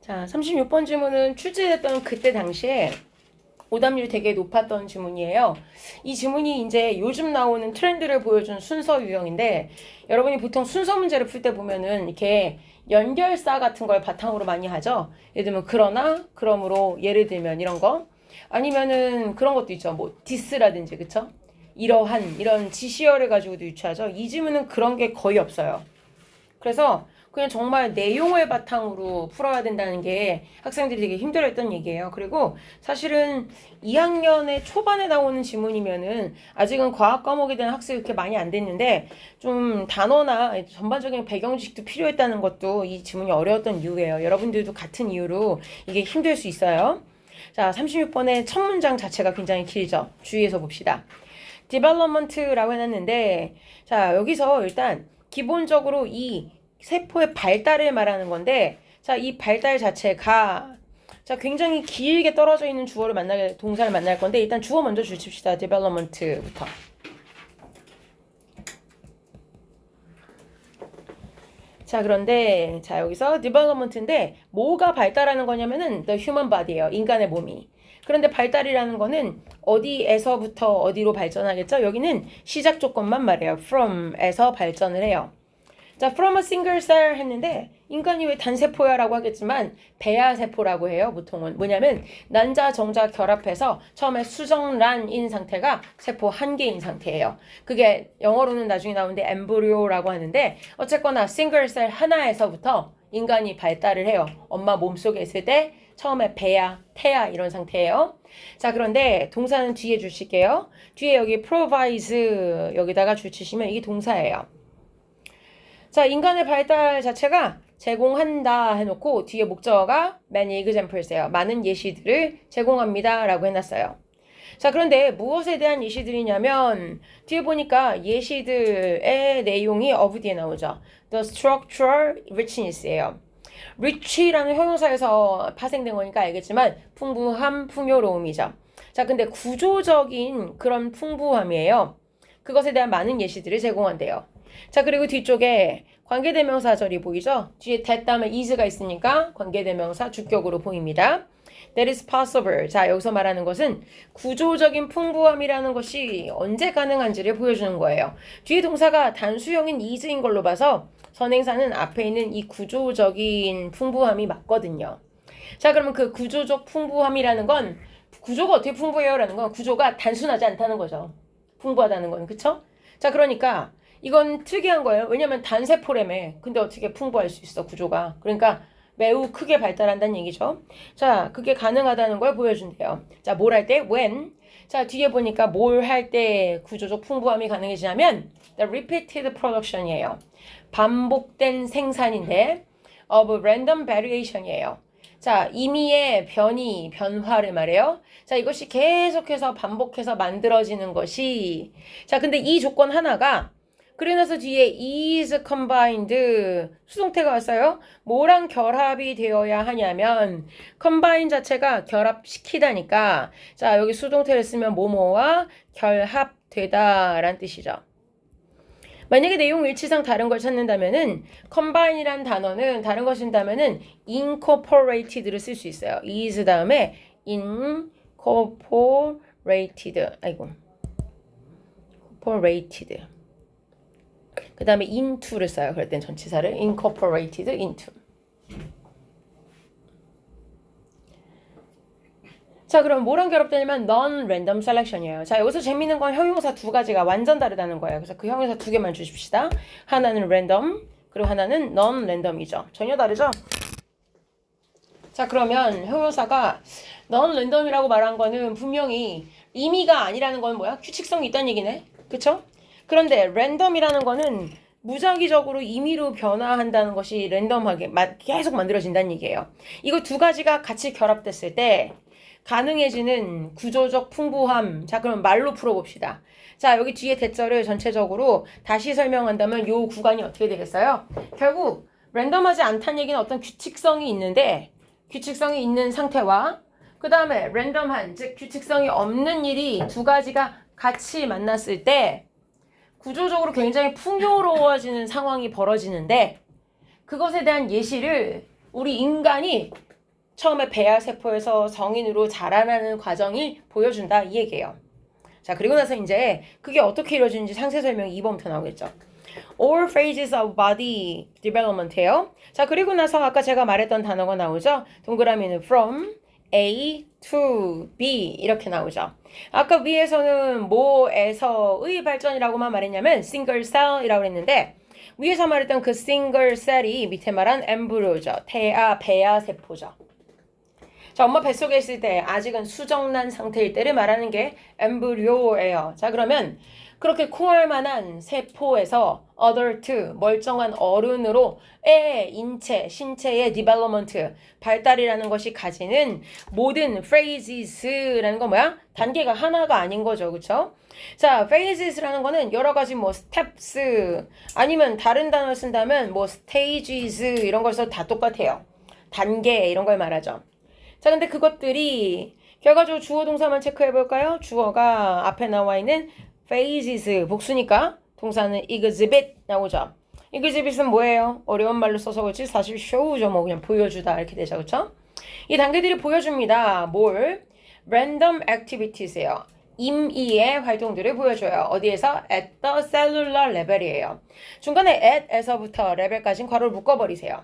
자, 36번 질문은 출제됐던 그때 당시에 오답률이 되게 높았던 질문이에요. 이 질문이 이제 요즘 나오는 트렌드를 보여준 순서 유형인데, 여러분이 보통 순서 문제를 풀 때 보면은 이렇게 연결사 같은 걸 바탕으로 많이 하죠. 예를 들면 그러나, 그러므로, 예를 들면 이런 거. 아니면은 그런 것도 있죠. 뭐 디스라든지, 그쵸? 이러한 이런 지시어를 가지고도 유추하죠. 이 질문은 그런 게 거의 없어요. 그래서 그냥 정말 내용을 바탕으로 풀어야 된다는 게 학생들이 되게 힘들어했던 얘기예요. 그리고 사실은 2학년의 초반에 나오는 지문이면은 아직은 과학 과목에 대한 학습이 그렇게 많이 안 됐는데 좀 단어나 전반적인 배경 지식도 필요했다는 것도 이 지문이 어려웠던 이유예요. 여러분들도 같은 이유로 이게 힘들 수 있어요. 자, 36번의 첫 문장 자체가 굉장히 길죠. 주의해서 봅시다. development라고 해놨는데, 자, 여기서 일단 기본적으로 이 세포의 발달을 말하는 건데, 자, 이 발달 자체가 자, 굉장히 길게 떨어져 있는 주어를 동사를 만날 건데, 일단 주어 먼저 주십시다. development부터. 자, 그런데 자, 여기서 development인데 뭐가 발달하는 거냐면은 the human body예요. 인간의 몸이. 그런데 발달이라는 거는 어디에서부터 어디로 발전하겠죠? 여기는 시작 조건만 말해요. from에서 발전을 해요. 자, from a single cell 했는데 인간이 왜 단세포야 라고 하겠지만 배아세포라고 해요. 보통은 뭐냐면 난자 정자 결합해서 처음에 수정란인 상태가 세포 한 개인 상태예요. 그게 영어로는 나중에 나오는데 엠브리오라고 하는데 어쨌거나 single cell 하나에서부터 인간이 발달을 해요. 엄마 몸속에 있을 때 처음에 배아, 태아 이런 상태예요. 자, 그런데 동사는 뒤에 주실게요. 뒤에 여기 provides 여기다가 주치시면 이게 동사예요. 자, 인간의 발달 자체가 제공한다 해놓고 뒤에 목적어가 many examples예요. 많은 예시들을 제공합니다 라고 해놨어요. 자, 그런데 무엇에 대한 예시들이냐면 뒤에 보니까 예시들의 내용이 of 뒤에 나오죠. The structural richness예요. rich라는 형용사에서 파생된 거니까 알겠지만 풍부함, 풍요로움이죠. 자, 근데 구조적인 그런 풍부함이에요. 그것에 대한 많은 예시들을 제공한대요. 자, 그리고 뒤쪽에 관계대명사절이 보이죠? 뒤에 that 다음에 is가 있으니까 관계대명사 주격으로 보입니다. That is possible. 자, 여기서 말하는 것은 구조적인 풍부함이라는 것이 언제 가능한지를 보여주는 거예요. 뒤에 동사가 단수형인 is인 걸로 봐서 선행사는 앞에 있는 이 구조적인 풍부함이 맞거든요. 자, 그러면 그 구조적 풍부함이라는 건 구조가 어떻게 풍부해요? 라는 건 구조가 단순하지 않다는 거죠. 풍부하다는 건, 그쵸? 자, 그러니까 이건 특이한 거예요. 왜냐면 단세포라며. 근데 어떻게 풍부할 수 있어, 구조가. 그러니까 매우 크게 발달한다는 얘기죠. 자, 그게 가능하다는 걸 보여준대요. 자, 뭘 할 때? when. 자, 뒤에 보니까 뭘 할 때 구조적 풍부함이 가능해지냐면 the repeated production이에요. 반복된 생산인데 of random variation이에요. 자, 임의의 변화를 말해요. 자, 이것이 계속해서 반복해서 만들어지는 것이 자, 근데 이 조건 하나가 그래서 뒤에 is combined 수동태가 왔어요. 뭐랑 결합이 되어야 하냐면 combine 자체가 결합시키다니까 자, 여기 수동태를 쓰면 뭐뭐와 결합되다 라는 뜻이죠. 만약에 내용 일치상 다른 걸 찾는다면은 combine이란 단어는 다른 걸 쓴다면은 incorporated를 쓸 수 있어요. is 다음에 incorporated 그 다음에 into를 써요. 그럴 땐 전치사를 incorporated into. 자, 그럼 뭐랑 결합되냐면 non-random selection이에요. 자, 여기서 재밌는 건 형용사 두 가지가 완전 다르다는 거예요. 그래서 그 형용사 두 개만 주십시다. 하나는 random, 그리고 하나는 non-random이죠. 전혀 다르죠? 자, 그러면 형용사가 non-random이라고 말한 거는 분명히 임의가 아니라는 건 뭐야? 규칙성이 있다는 얘기네. 그쵸? 그런데 랜덤이라는 거는 무작위적으로 임의로 변화한다는 것이 랜덤하게 계속 만들어진다는 얘기예요. 이거 두 가지가 같이 결합됐을 때 가능해지는 구조적 풍부함. 자, 그럼 말로 풀어봅시다. 자, 여기 뒤에 대절을 전체적으로 다시 설명한다면 요 구간이 어떻게 되겠어요? 결국 랜덤하지 않다는 얘기는 어떤 규칙성이 있는데 규칙성이 있는 상태와 그 다음에 랜덤한, 즉 규칙성이 없는 일이 두 가지가 같이 만났을 때 구조적으로 굉장히 풍요로워지는 상황이 벌어지는데 그것에 대한 예시를 우리 인간이 처음에 배아세포에서 성인으로 자라나는 과정이 보여준다 이 얘기예요. 자, 그리고 나서 이제 그게 어떻게 이루어지는지 상세 설명이 2번부터 나오겠죠. All phases of body development예요. 자, 그리고 나서 아까 제가 말했던 단어가 나오죠. 동그라미는 from A to B 이렇게 나오죠. 아까 위에서는 뭐에서의 발전이라고만 말했냐면 single cell이라고 했는데 위에서 말했던 그 single cell이 밑에 말한 엠브리오죠. 배아 세포죠. 자, 엄마 뱃속에 있을 때 아직은 수정란 상태일 때를 말하는 게 엠브리오예요. 자, 그러면 그렇게 콩할 만한 세포에서 adult, 멀쩡한 어른으로의 인체, 신체의 development, 발달이라는 것이 가지는 모든 phases라는 건 뭐야? 단계가 하나가 아닌 거죠. 그쵸? 자, phases라는 거는 여러 가지 뭐 steps, 아니면 다른 단어를 쓴다면 뭐 stages 이런 걸 써도 다 똑같아요. 단계 이런 걸 말하죠. 자, 근데 그것들이 결과적으로 주어 동사만 체크해 볼까요? 주어가 앞에 나와 있는 phases 복수니까 동사는 exhibit 나오죠. exhibit은 뭐예요? 어려운 말로 써서 그렇지 사실 show죠. 뭐 그냥 보여주다 이렇게 되죠. 그렇죠? 이 단계들이 보여줍니다. 뭘? random activities예요. 임의의 활동들을 보여줘요. 어디에서? at the cellular level이에요. 중간에 at에서부터 레벨까지는 괄호를 묶어버리세요.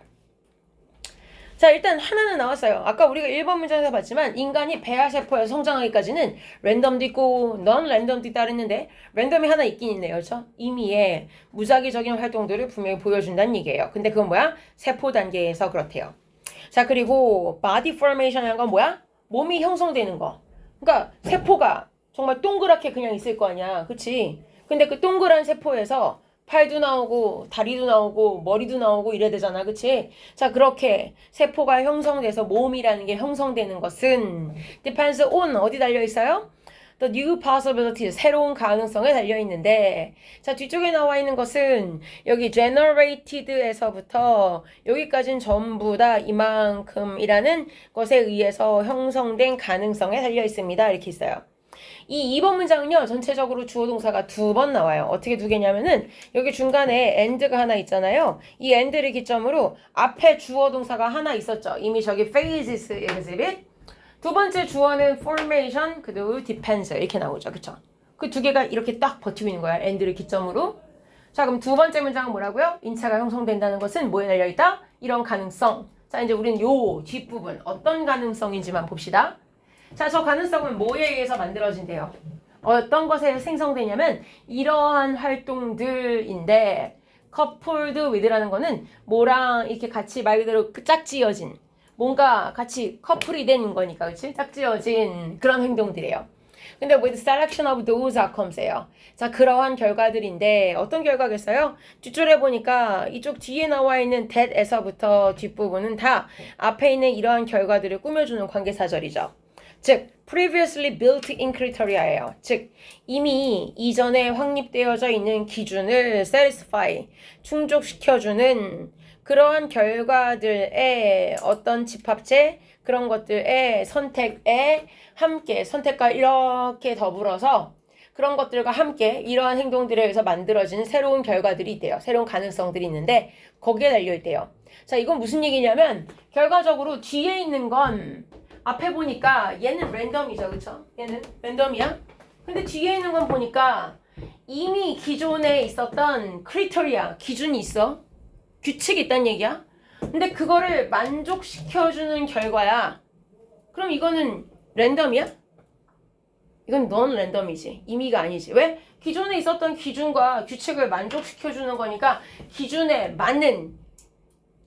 자, 일단 하나는 나왔어요. 아까 우리가 1번 문장에서 봤지만 인간이 배아세포에서 성장하기까지는 랜덤도 있고 넌 랜덤도 있다 그랬는데 랜덤이 하나 있긴 있네요. 그렇죠? 임의의 무작위적인 활동들을 분명히 보여준다는 얘기예요. 근데 그건 뭐야? 세포 단계에서 그렇대요. 자, 그리고 body formation이라는 건 뭐야? 몸이 형성되는 거. 그러니까 세포가 정말 동그랗게 그냥 있을 거 아니야. 그치? 근데 그 동그란 세포에서 팔도 나오고 다리도 나오고 머리도 나오고 이래야 되잖아. 그치? 자, 그렇게 세포가 형성돼서 몸이라는 게 형성되는 것은 depends on 어디 달려있어요? The new possibilities 새로운 가능성에 달려있는데 자, 뒤쪽에 나와 있는 것은 여기 generated에서부터 여기까지는 전부 다 이만큼이라는 것에 의해서 형성된 가능성에 달려있습니다. 이렇게 있어요. 이 2번 문장은요, 전체적으로 주어 동사가 2번 나와요. 어떻게 2개냐면은, 여기 중간에 end가 하나 있잖아요. 이 end를 기점으로 앞에 주어 동사가 하나 있었죠. 이미 저기 phases exhibit. 두 번째 주어는 formation, 그리고 depends. 이렇게 나오죠. 그쵸? 그 2개가 이렇게 딱 버티고 있는 거야. end를 기점으로. 자, 그럼 두 번째 문장은 뭐라고요? 인체가 형성된다는 것은 뭐에 달려있다? 이런 가능성. 자, 이제 우리는 요 뒷부분, 어떤 가능성인지만 봅시다. 자, 저 가능성은 뭐에 의해서 만들어진대요? 어떤 것에 생성되냐면 이러한 활동들인데 coupled with라는 거는 뭐랑 이렇게 같이 말 그대로 짝지어진 뭔가 같이 커플이 된 거니까 그치? 짝지어진 그런 행동들이에요. 근데 with selection of those outcomes예요. 자, 그러한 결과들인데 어떤 결과겠어요? 뒷줄에 보니까 이쪽 뒤에 나와 있는 that에서부터 뒷부분은 다 앞에 있는 이러한 결과들을 꾸며주는 관계사절이죠. 즉, previously built-in criteria예요. 즉, 이미 이전에 확립되어져 있는 기준을 satisfy, 충족시켜주는 그러한 결과들의 어떤 집합체, 그런 것들의 선택에 함께, 선택과 이렇게 더불어서 그런 것들과 함께 이러한 행동들에 의해서 만들어지는 새로운 결과들이 있대요. 새로운 가능성들이 있는데 거기에 달려있대요. 자, 이건 무슨 얘기냐면 결과적으로 뒤에 있는 건 앞에 보니까 얘는 랜덤이죠. 그쵸? 얘는 랜덤이야. 근데 뒤에 있는 건 보니까 이미 기존에 있었던 크리터리아, 기준이 있어. 규칙이 있다는 얘기야. 근데 그거를 만족시켜주는 결과야. 그럼 이거는 랜덤이야? 이건 넌 랜덤이지. 임의가 아니지. 왜? 기존에 있었던 기준과 규칙을 만족시켜주는 거니까 기준에 맞는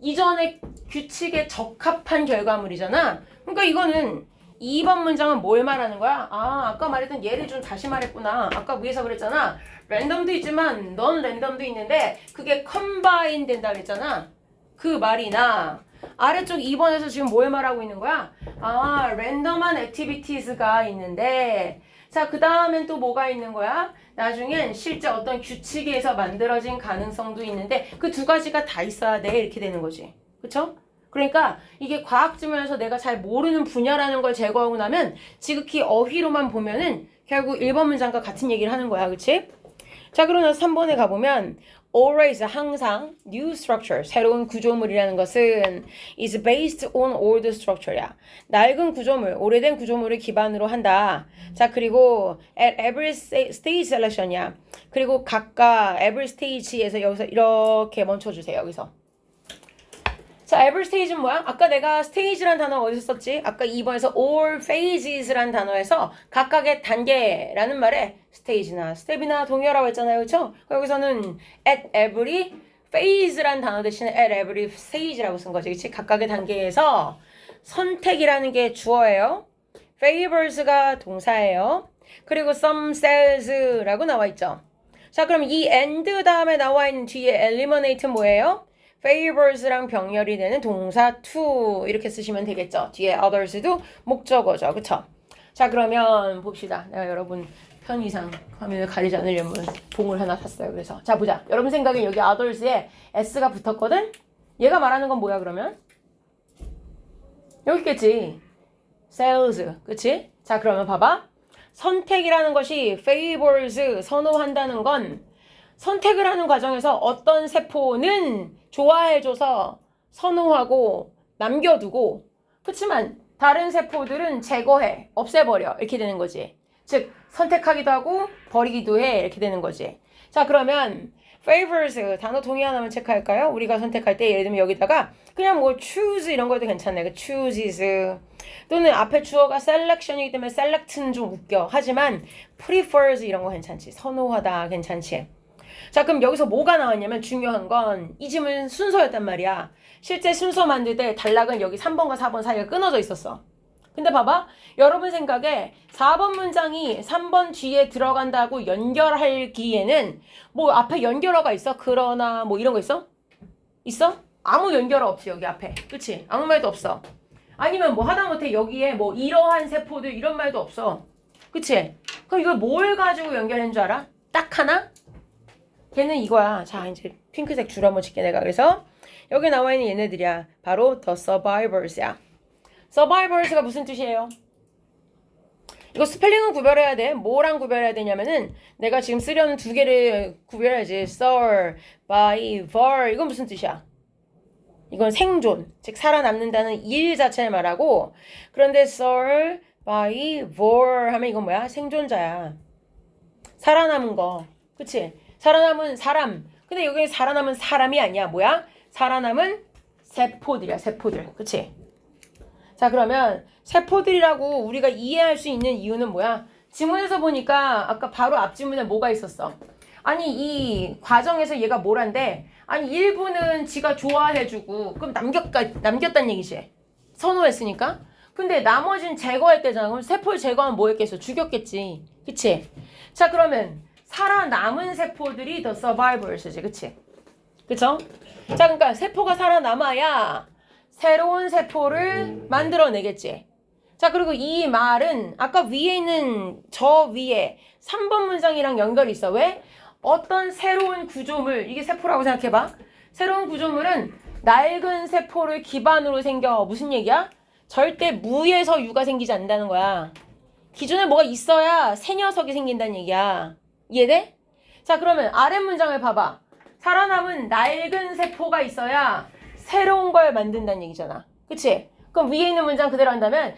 이전의 규칙에 적합한 결과물이잖아. 그러니까 이거는 2번 문장은 뭘 말하는 거야? 아, 아까 말했던 얘를 좀 다시 말했구나. 아까 위에서 그랬잖아. 랜덤도 있지만 넌 랜덤도 있는데 그게 컴바인 된다 그랬잖아. 그 말이나 아래쪽 2번에서 지금 뭘 말하고 있는 거야? 아, 랜덤한 액티비티스가 있는데 자, 그 다음엔 또 뭐가 있는 거야? 나중엔 실제 어떤 규칙에서 만들어진 가능성도 있는데 그 두 가지가 다 있어야 돼. 이렇게 되는 거지. 그쵸? 그러니까 이게 과학 지문에서 내가 잘 모르는 분야라는 걸 제거하고 나면 지극히 어휘로만 보면은 결국 1번 문장과 같은 얘기를 하는 거야. 그치? 자, 그러고 나서 3번에 가보면 always, 항상 new structure, 새로운 구조물이라는 것은 is based on old structure야. 낡은 구조물, 오래된 구조물을 기반으로 한다. 자, 그리고 at every stage selection이야. 그리고 각각 every stage에서 여기서 이렇게 멈춰주세요. 여기서. 자, every stage는 뭐야? 아까 내가 stage란 단어 어디서 썼지? 아까 2번에서 all phages란 단어에서 각각의 단계라는 말에 stage나 step이나 동의어라고 했잖아요. 그렇죠? 여기서는 at every phase란 단어 대신에 at every stage라고 쓴 거지. 그치? 각각의 단계에서 선택이라는 게 주어예요. favors가 동사예요. 그리고 some sells라고 나와 있죠. 자, 그럼 이 and 다음에 나와 있는 뒤에 eliminate는 뭐예요? favors랑 병렬이 되는 동사 to 이렇게 쓰시면 되겠죠. 뒤에 others도 목적어죠. 그쵸? 자, 그러면 봅시다. 내가 여러분 편의상 화면을 가리지 않으려면 봉을 하나 샀어요. 그래서 자, 보자. 여러분 생각에 여기 others에 s가 붙었거든? 얘가 말하는 건 뭐야 그러면? 여기 있겠지. sales. 그치? 자, 그러면 봐봐. 선택이라는 것이 favors 선호한다는 건 선택을 하는 과정에서 어떤 세포는 좋아해줘서 선호하고 남겨두고 그렇지만 다른 세포들은 제거해, 없애버려 이렇게 되는 거지. 즉 선택하기도 하고 버리기도 해 이렇게 되는 거지. 자, 그러면 favors 단어 동의 하나만 체크할까요? 우리가 선택할 때 예를 들면 여기다가 그냥 뭐 choose 이런 거도 괜찮네. chooses 또는 앞에 주어가 selection이기 때문에 select는 좀 웃겨. 하지만 prefers 이런 거 괜찮지. 선호하다 괜찮지. 자, 그럼 여기서 뭐가 나왔냐면 중요한 건 이 질문 순서였단 말이야. 실제 순서 만들 때 단락은 여기 3번과 4번 사이가 끊어져 있었어. 근데 봐봐. 여러분 생각에 4번 문장이 3번 뒤에 들어간다고 연결하기에는 뭐 앞에 연결어가 있어? 그러나 뭐 이런 거 있어? 있어? 아무 연결어 없지 여기 앞에. 그치? 아무 말도 없어. 아니면 뭐 하다못해 여기에 뭐 이러한 세포들 이런 말도 없어. 그치? 그럼 이걸 뭘 가지고 연결한 줄 알아? 딱 하나? 걔는 이거야. 자, 이제 핑크색 줄 한번 칠게 내가. 그래서 여기 나와 있는 얘네들이야. 바로 the survivors야. survivors가 무슨 뜻이에요? 이거 스펠링은 구별해야 돼. 뭐랑 구별해야 되냐면은 내가 지금 쓰려는 두 개를 구별해야지. survivor 이건 무슨 뜻이야? 이건 생존, 즉 살아남는다는 일 자체를 말하고 그런데 survivor 하면 이건 뭐야? 생존자야. 살아남은 거. 그치? 살아남은 사람. 근데 여기 살아남은 사람이 아니야. 뭐야? 살아남은 세포들이야. 세포들. 그치? 자, 그러면 세포들이라고 우리가 이해할 수 있는 이유는 뭐야? 지문에서 보니까 아까 바로 앞지문에 뭐가 있었어? 아니 이 과정에서 얘가 뭐란데 아니 일부는 지가 좋아해주고 그럼 남겼단 얘기지. 선호했으니까. 근데 나머지는 제거했대잖아. 그럼 세포를 제거하면 뭐 했겠어? 죽였겠지. 그치? 자, 그러면 살아남은 세포들이 the survivors지. 그치? 그쵸? 자, 그러니까 세포가 살아남아야 새로운 세포를 만들어내겠지. 자, 그리고 이 말은 아까 위에 있는 저 위에 3번 문장이랑 연결이 있어. 왜? 어떤 새로운 구조물, 이게 세포라고 생각해봐. 새로운 구조물은 낡은 세포를 기반으로 생겨. 무슨 얘기야? 절대 무에서 유가 생기지 않는다는 거야. 기존에 뭐가 있어야 새 녀석이 생긴다는 얘기야. 이해돼? 자, 그러면 아래 문장을 봐봐. 살아남은 낡은 세포가 있어야 새로운 걸 만든다는 얘기잖아. 그치? 그럼 위에 있는 문장 그대로 한다면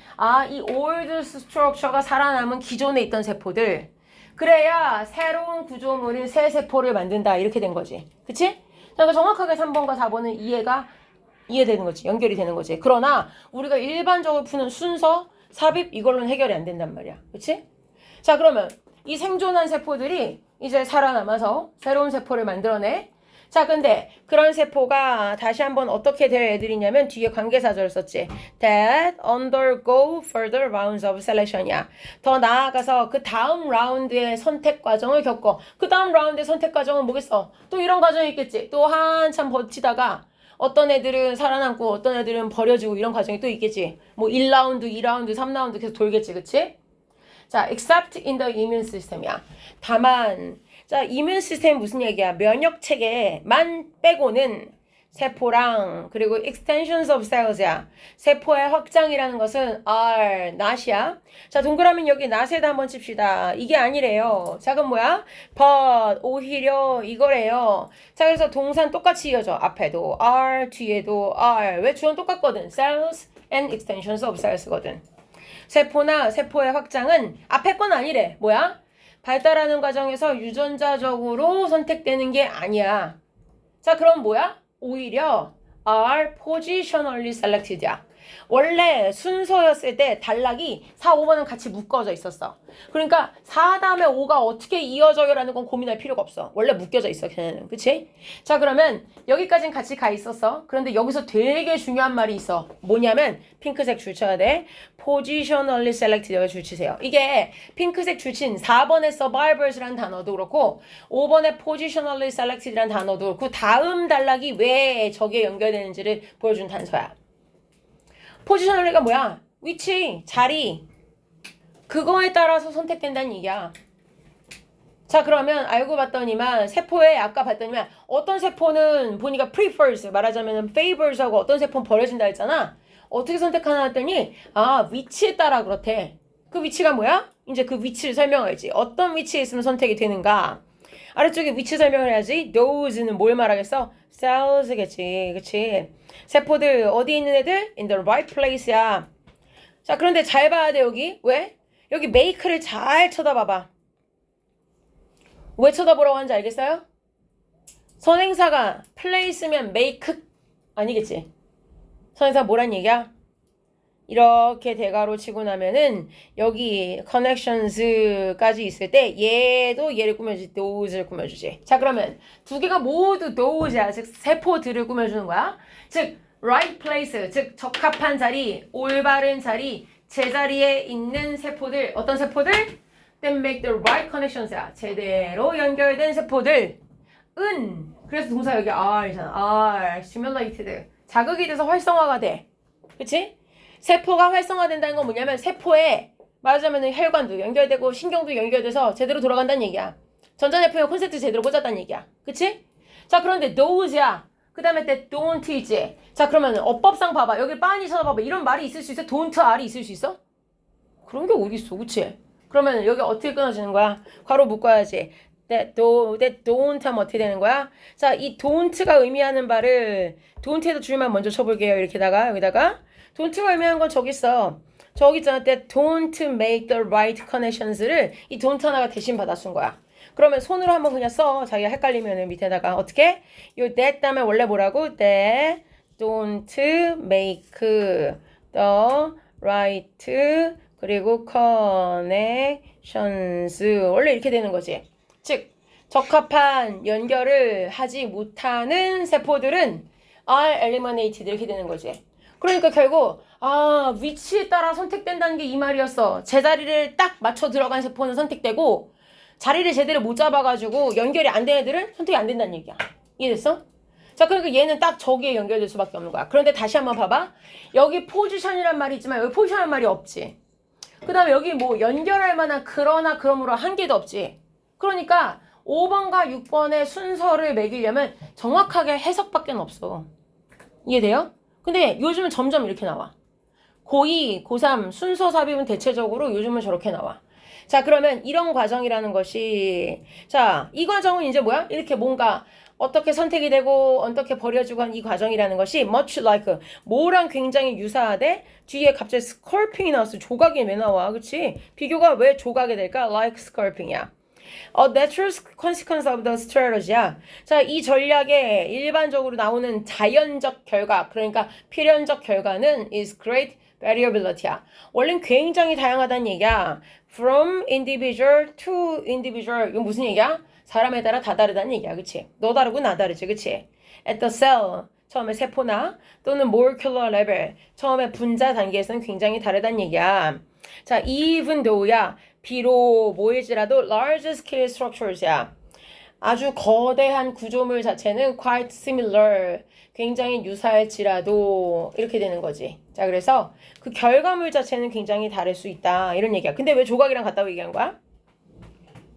이 old structure가 살아남은 기존에 있던 세포들 그래야 새로운 구조물인 새 세포를 만든다 이렇게 된 거지. 그치? 그러니까 정확하게 3번과 4번은 이해되는 거지. 연결이 되는 거지. 그러나 우리가 일반적으로 푸는 순서, 삽입 이걸로는 해결이 안 된단 말이야. 그치? 자, 그러면 이 생존한 세포들이 이제 살아남아서 새로운 세포를 만들어내. 자, 근데 그런 세포가 다시 한번 어떻게 될 애들이냐면 뒤에 관계사절을 썼지. That undergo further rounds of selection이야. 더 나아가서 그 다음 라운드의 선택 과정을 겪어. 그 다음 라운드의 선택 과정은 뭐겠어? 또 이런 과정이 있겠지. 또 한참 버티다가 어떤 애들은 살아남고 어떤 애들은 버려지고 이런 과정이 또 있겠지. 뭐 1라운드, 2라운드, 3라운드 계속 돌겠지. 그치? 자, except in the immune system이야. 다만 자, 이뮨 시스템 무슨 얘기야? 면역 체계만 빼고는 세포랑 그리고 extensions of cells야. 세포의 확장이라는 것은 are not이야. 자, 동그라미 여기 not에다 한번 칩시다. 이게 아니래요. 자, 그럼 뭐야? but 오히려 이거래요. 자, 그래서 동사는 똑같이 이어져. 앞에도 are, 뒤에도 are. 왜 주어는 똑같거든. cells and extensions of cells거든. 세포나 세포의 확장은 앞에 건 아니래. 뭐야? 발달하는 과정에서 유전자적으로 선택되는 게 아니야. 자, 그럼 뭐야? 오히려 are positionally selected야. 원래 순서였을 때 단락이 4, 5번은 같이 묶어져 있었어. 그러니까 4 다음에 5가 어떻게 이어져요라는 건 고민할 필요가 없어. 원래 묶여져 있어, 걔네는. 그치? 자, 그러면 여기까지는 같이 가 있었어. 그런데 여기서 되게 중요한 말이 있어. 뭐냐면 핑크색 줄 쳐야 돼. positionally selected 여기 줄 치세요. 이게 핑크색 줄 친 4번의 survivors라는 단어도 그렇고 5번의 positionally selected라는 단어도 그렇고 다음 단락이 왜 저기에 연결되는지를 보여준 단서야. 포지셔널리가 뭐야? 위치, 자리. 그거에 따라서 선택된다는 얘기야. 자, 그러면 알고 봤더니만 세포에 아까 봤더니만 어떤 세포는 보니까 prefers 말하자면 favors하고 어떤 세포는 버려진다 했잖아. 어떻게 선택하나 했더니 위치에 따라 그렇대. 그 위치가 뭐야? 이제 그 위치를 설명해야지. 어떤 위치에 있으면 선택이 되는가? 아래쪽에 위치 설명을 해야지. Those는 뭘 말하겠어? Cells겠지. 그치? 세포들 어디 있는 애들? In the right place야. 자, 그런데 잘 봐야 돼 여기. 왜? 여기 make를 잘 쳐다봐봐. 왜 쳐다보라고 하는지 알겠어요? 선행사가 place면 make 아니겠지? 선행사 뭐란 얘기야? 이렇게 대괄호 치고 나면은 여기 connections까지 있을 때 얘도 얘를 꾸며주지, those를 꾸며주지. 자, 그러면 두 개가 모두 those야. 즉 세포들을 꾸며주는 거야. 즉 right place, 즉 적합한 자리, 올바른 자리, 제자리에 있는 세포들. 어떤 세포들? That make the right connections야. 제대로 연결된 세포들. 그래서 동사 여기 are잖아. are stimulated. 자극이 돼서 활성화가 돼. 그치? 세포가 활성화된다는 건 뭐냐면 세포에 말하자면 혈관도 연결되고 신경도 연결돼서 제대로 돌아간다는 얘기야. 전자제품에 콘센트 제대로 꽂았다는 얘기야. 그치? 자, 그런데 those야. 그 다음에 don't 있지. 자, 그러면 어법상 봐봐. 여기 빤히 쳐다봐봐. 이런 말이 있을 수 있어? don't are이 있을 수 있어? 그런 게 어디 있어. 그치? 그러면 여기 어떻게 끊어지는 거야? 괄호 묶어야지. that don't 하면 어떻게 되는 거야? 자, 이 don't가 의미하는 바를 don't에도 줄만 먼저 쳐볼게요. 이렇게다가 여기다가 don't가 의미하는 건 저기 있어. 저기 있잖아. that don't make the right connections를 이 don't 하나가 대신 받아 쓴 거야. 그러면 손으로 한번 그냥 써. 자기가 헷갈리면은 밑에다가 어떻게? 요 that 다음에 원래 뭐라고? that don't make the right 그리고 connections 원래 이렇게 되는 거지. 즉 적합한 연결을 하지 못하는 세포들은 are eliminated 이렇게 되는 거지. 그러니까 결국 위치에 따라 선택된다는 게 이 말이었어. 제자리를 딱 맞춰 들어간 세포는 선택되고 자리를 제대로 못 잡아가지고 연결이 안 되는 애들은 선택이 안 된다는 얘기야. 이해됐어? 자, 그러니까 얘는 딱 저기에 연결될 수밖에 없는 거야. 그런데 다시 한번 봐봐. 여기 포지션이란 말이 있지만 여기 포지션이란 말이 없지. 그 다음에 여기 뭐 연결할 만한 그러나 그러므로 한 개도 없지. 그러니까 5번과 6번의 순서를 매기려면 정확하게 해석밖에 없어. 이해돼요? 근데 요즘은 점점 이렇게 나와. 고2, 고3 순서 삽입은 대체적으로 요즘은 저렇게 나와. 자, 그러면 이런 과정이라는 것이 자, 이 과정은 이제 뭐야? 이렇게 뭔가 어떻게 선택이 되고 어떻게 버려지고 한 이 과정이라는 것이 much like 뭐랑 굉장히 유사하대? 뒤에 갑자기 sculpting이 나왔어. 조각이 왜 나와? 그치? 비교가 왜 조각이 될까? Like sculpting이야. A natural consequence of the strategy야. 자, 이 전략에 일반적으로 나오는 자연적 결과, 그러니까 필연적 결과는 is great variability야. 원래는 굉장히 다양하다는 얘기야. From individual to individual. 이건 무슨 얘기야? 사람에 따라 다 다르다는 얘기야. 그치? 너 다르고 나 다르지. 그치? At the cell. 처음에 세포나 또는 molecular level. 처음에 분자 단계에서는 굉장히 다르다는 얘기야. 자, even though야. 비록 뭐일지라도 large scale structures야. 아주 거대한 구조물 자체는 quite similar. 굉장히 유사할지라도 이렇게 되는 거지. 자, 그래서 그 결과물 자체는 굉장히 다를 수 있다. 이런 얘기야. 근데 왜 조각이랑 같다고 얘기한 거야?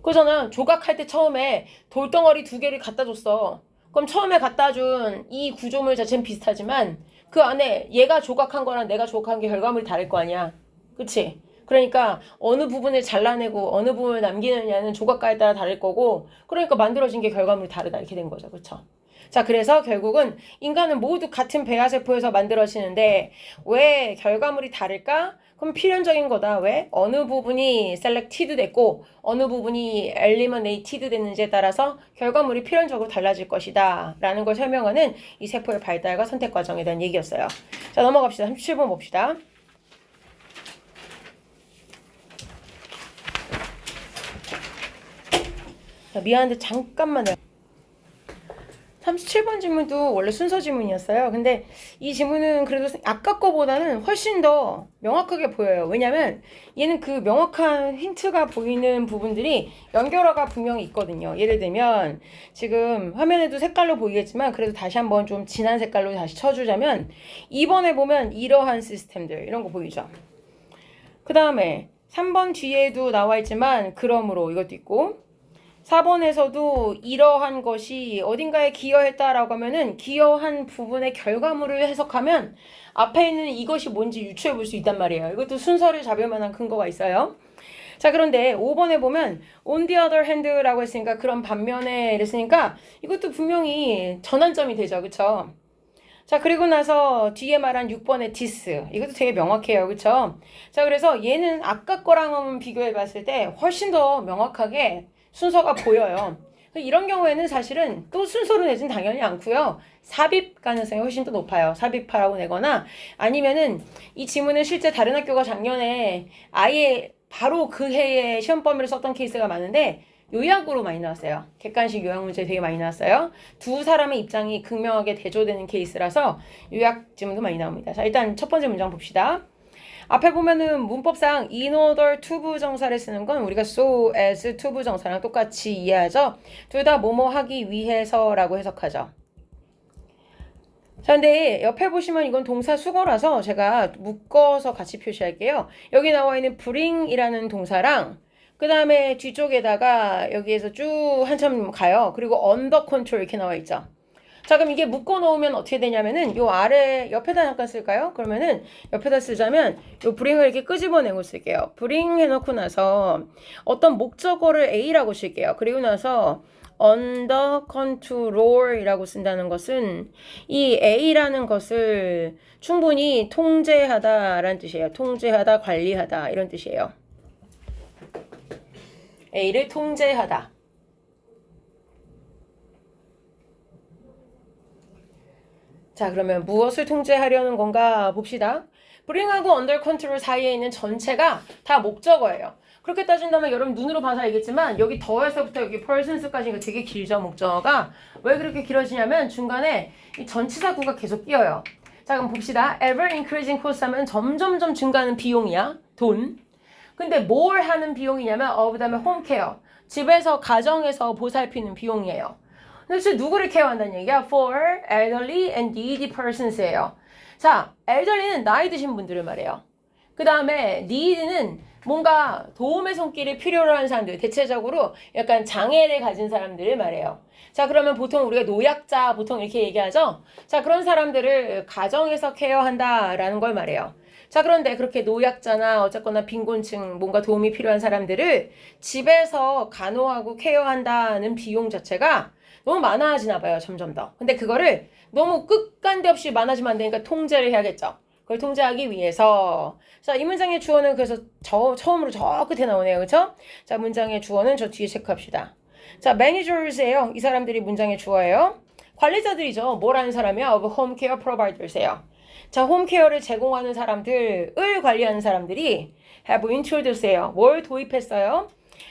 그잖아. 조각할 때 처음에 돌덩어리 2개를 갖다 줬어. 그럼 처음에 갖다 준 이 구조물 자체는 비슷하지만 그 안에 얘가 조각한 거랑 내가 조각한 게 결과물이 다를 거 아니야. 그치? 그러니까 어느 부분을 잘라내고 어느 부분을 남기느냐는 조각가에 따라 다를 거고 그러니까 만들어진 게 결과물이 다르다 이렇게 된 거죠. 그쵸? 자, 그래서 결국은 인간은 모두 같은 배아세포에서 만들어지는데 왜 결과물이 다를까? 그럼 필연적인 거다. 왜? 어느 부분이 셀렉티드 됐고 어느 부분이 엘리미네이티드 됐는지에 따라서 결과물이 필연적으로 달라질 것이다 라는 걸 설명하는 이 세포의 발달과 선택 과정에 대한 얘기였어요. 자, 넘어갑시다. 37번 봅시다. 자, 미안한데 잠깐만 37번 질문도 원래 순서 질문이었어요. 근데 이 질문은 그래도 아까 거보다는 훨씬 더 명확하게 보여요. 왜냐면 얘는 그 명확한 힌트가 보이는 부분들이 연결어가 분명히 있거든요. 예를 들면 지금 화면에도 색깔로 보이겠지만 그래도 다시 한번 좀 진한 색깔로 다시 쳐주자면 2번에 보면 이러한 시스템들 이런 거 보이죠. 그 다음에 3번 뒤에도 나와 있지만 그러므로 이것도 있고 4번에서도 이러한 것이 어딘가에 기여했다라고 하면은 기여한 부분의 결과물을 해석하면 앞에 있는 이것이 뭔지 유추해 볼 수 있단 말이에요. 이것도 순서를 잡을 만한 근거가 있어요. 자, 그런데 5번에 보면 on the other hand라고 했으니까 그런 반면에 이랬으니까 이것도 분명히 전환점이 되죠. 그쵸? 자, 그리고 나서 뒤에 말한 6번의 this 이것도 되게 명확해요. 그쵸? 자, 그래서 얘는 아까 거랑 비교해 봤을 때 훨씬 더 명확하게 순서가 보여요. 이런 경우에는 사실은 또 순서로 내진 당연히 않고요. 삽입 가능성이 훨씬 더 높아요. 삽입하라고 내거나 아니면은 이 지문은 실제 다른 학교가 작년에 아예 바로 그 해에 시험 범위를 썼던 케이스가 많은데 요약으로 많이 나왔어요. 객관식 요약 문제 되게 많이 나왔어요. 두 사람의 입장이 극명하게 대조되는 케이스라서 요약 지문도 많이 나옵니다. 자, 일단 첫 번째 문장 봅시다. 앞에 보면은 문법상 in order to 부정사를 쓰는 건 우리가 so as to 부정사랑 똑같이 이해하죠. 둘 다 뭐뭐 하기 위해서라고 해석하죠. 자, 근데 옆에 보시면 이건 동사 수거라서 제가 묶어서 같이 표시할게요. 여기 나와 있는 bring이라는 동사랑 그 다음에 뒤쪽에다가 여기에서 쭉 한참 가요. 그리고 under control 이렇게 나와 있죠. 자, 그럼 이게 묶어 놓으면 어떻게 되냐면은 요 아래 옆에다 잠깐 쓸까요? 그러면은 옆에다 쓰자면 요 bring을 이렇게 끄집어내고 쓸게요. bring 해놓고 나서 어떤 목적어를 A라고 쓸게요. 그리고 나서 under control이라고 쓴다는 것은 이 A라는 것을 충분히 통제하다라는 뜻이에요. 통제하다, 관리하다 이런 뜻이에요. A를 통제하다. 자, 그러면 무엇을 통제하려는 건가 봅시다. bring하고 under control 사이에 있는 전체가 다 목적어예요. 그렇게 따진다면 여러분 눈으로 봐서 알겠지만 여기 더에서부터 여기 persons까지 되게 길죠. 목적어가. 왜 그렇게 길어지냐면 중간에 이 전치사구가 계속 끼어요. 자, 그럼 봅시다. ever increasing cost 하면 점점점 증가하는 비용이야. 돈. 근데 뭘 하는 비용이냐면 그 다음에 home care. 집에서 가정에서 보살피는 비용이에요. 도대체 누구를 케어한다는 얘기야? For elderly and needy persons예요. 자, elderly는 나이 드신 분들을 말해요. 그 다음에 need는 뭔가 도움의 손길이 필요로 하는 사람들, 대체적으로 약간 장애를 가진 사람들을 말해요. 자, 그러면 보통 우리가 노약자 보통 이렇게 얘기하죠? 자, 그런 사람들을 가정에서 케어한다라는 걸 말해요. 자, 그런데 그렇게 노약자나 어쨌거나 빈곤층 뭔가 도움이 필요한 사람들을 집에서 간호하고 케어한다는 비용 자체가 너무 많아지나 봐요. 점점 더. 근데 그거를 너무 끝간데 없이 많아지면 안 되니까 통제를 해야겠죠. 그걸 통제하기 위해서. 자, 이 문장의 주어는 그래서 처음으로 저 끝에 나오네요. 그쵸? 자, 문장의 주어는 저 뒤에 체크합시다. 자, managers예요. 이 사람들이 문장의 주어예요. 관리자들이죠. 뭘 하는 사람이야? of home care providers예요. 자, 홈케어를 제공하는 사람들을 관리하는 사람들이 have introduce예요. 뭘 도입했어요?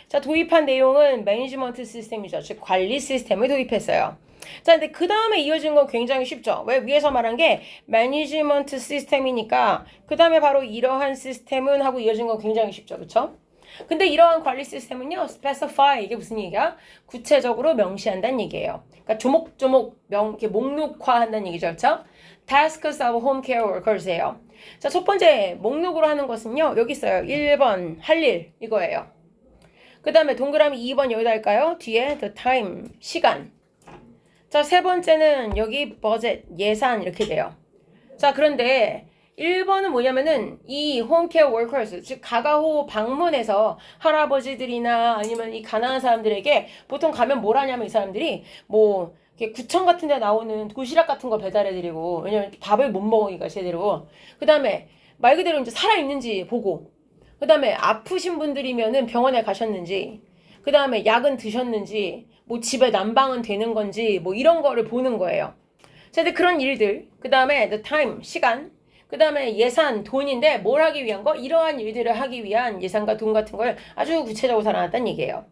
자, 도입한 내용은 매니지먼트 시스템이죠. 즉 관리 시스템을 도입했어요. 자, 근데 그 다음에 이어진 건 굉장히 쉽죠. 왜? 위에서 말한 게 매니지먼트 시스템이니까 그 다음에 바로 이러한 시스템은 하고 이어진 건 굉장히 쉽죠. 그쵸? 근데 이러한 관리 시스템은요, specify 이게 무슨 얘기야? 구체적으로 명시한다는 얘기예요. 그러니까 조목조목 이렇게 목록화한다는 얘기죠. 그렇죠? Tasks of home care workers예요. 자, 첫 번째 목록으로 하는 것은요, 여기 있어요. 1번 할 일 이거예요. 그 다음에 동그라미 2번 여기다 할까요? 뒤에 the time 시간. 자, 세 번째는 여기 버젯, 예산 이렇게 돼요. 자, 그런데 1번은 뭐냐면은 이 홈케어 워커스, 즉 가가호 방문해서 할아버지들이나 아니면 이 가난한 사람들에게 보통 가면 뭘 하냐면 이 사람들이 뭐 이렇게 구청 같은 데 나오는 도시락 같은 거 배달해드리고, 왜냐면 밥을 못 먹으니까 제대로. 그 다음에 말 그대로 이제 살아있는지 보고, 그 다음에 아프신 분들이면은 병원에 가셨는지, 그 다음에 약은 드셨는지, 뭐 집에 난방은 되는 건지, 뭐 이런 거를 보는 거예요. 자, 근데 그런 일들, 그 다음에 the time, 시간, 그 다음에 예산, 돈인데 뭘 하기 위한 거? 이러한 일들을 하기 위한 예산과 돈 같은 걸 아주 구체적으로 달아놨다는 얘기예요.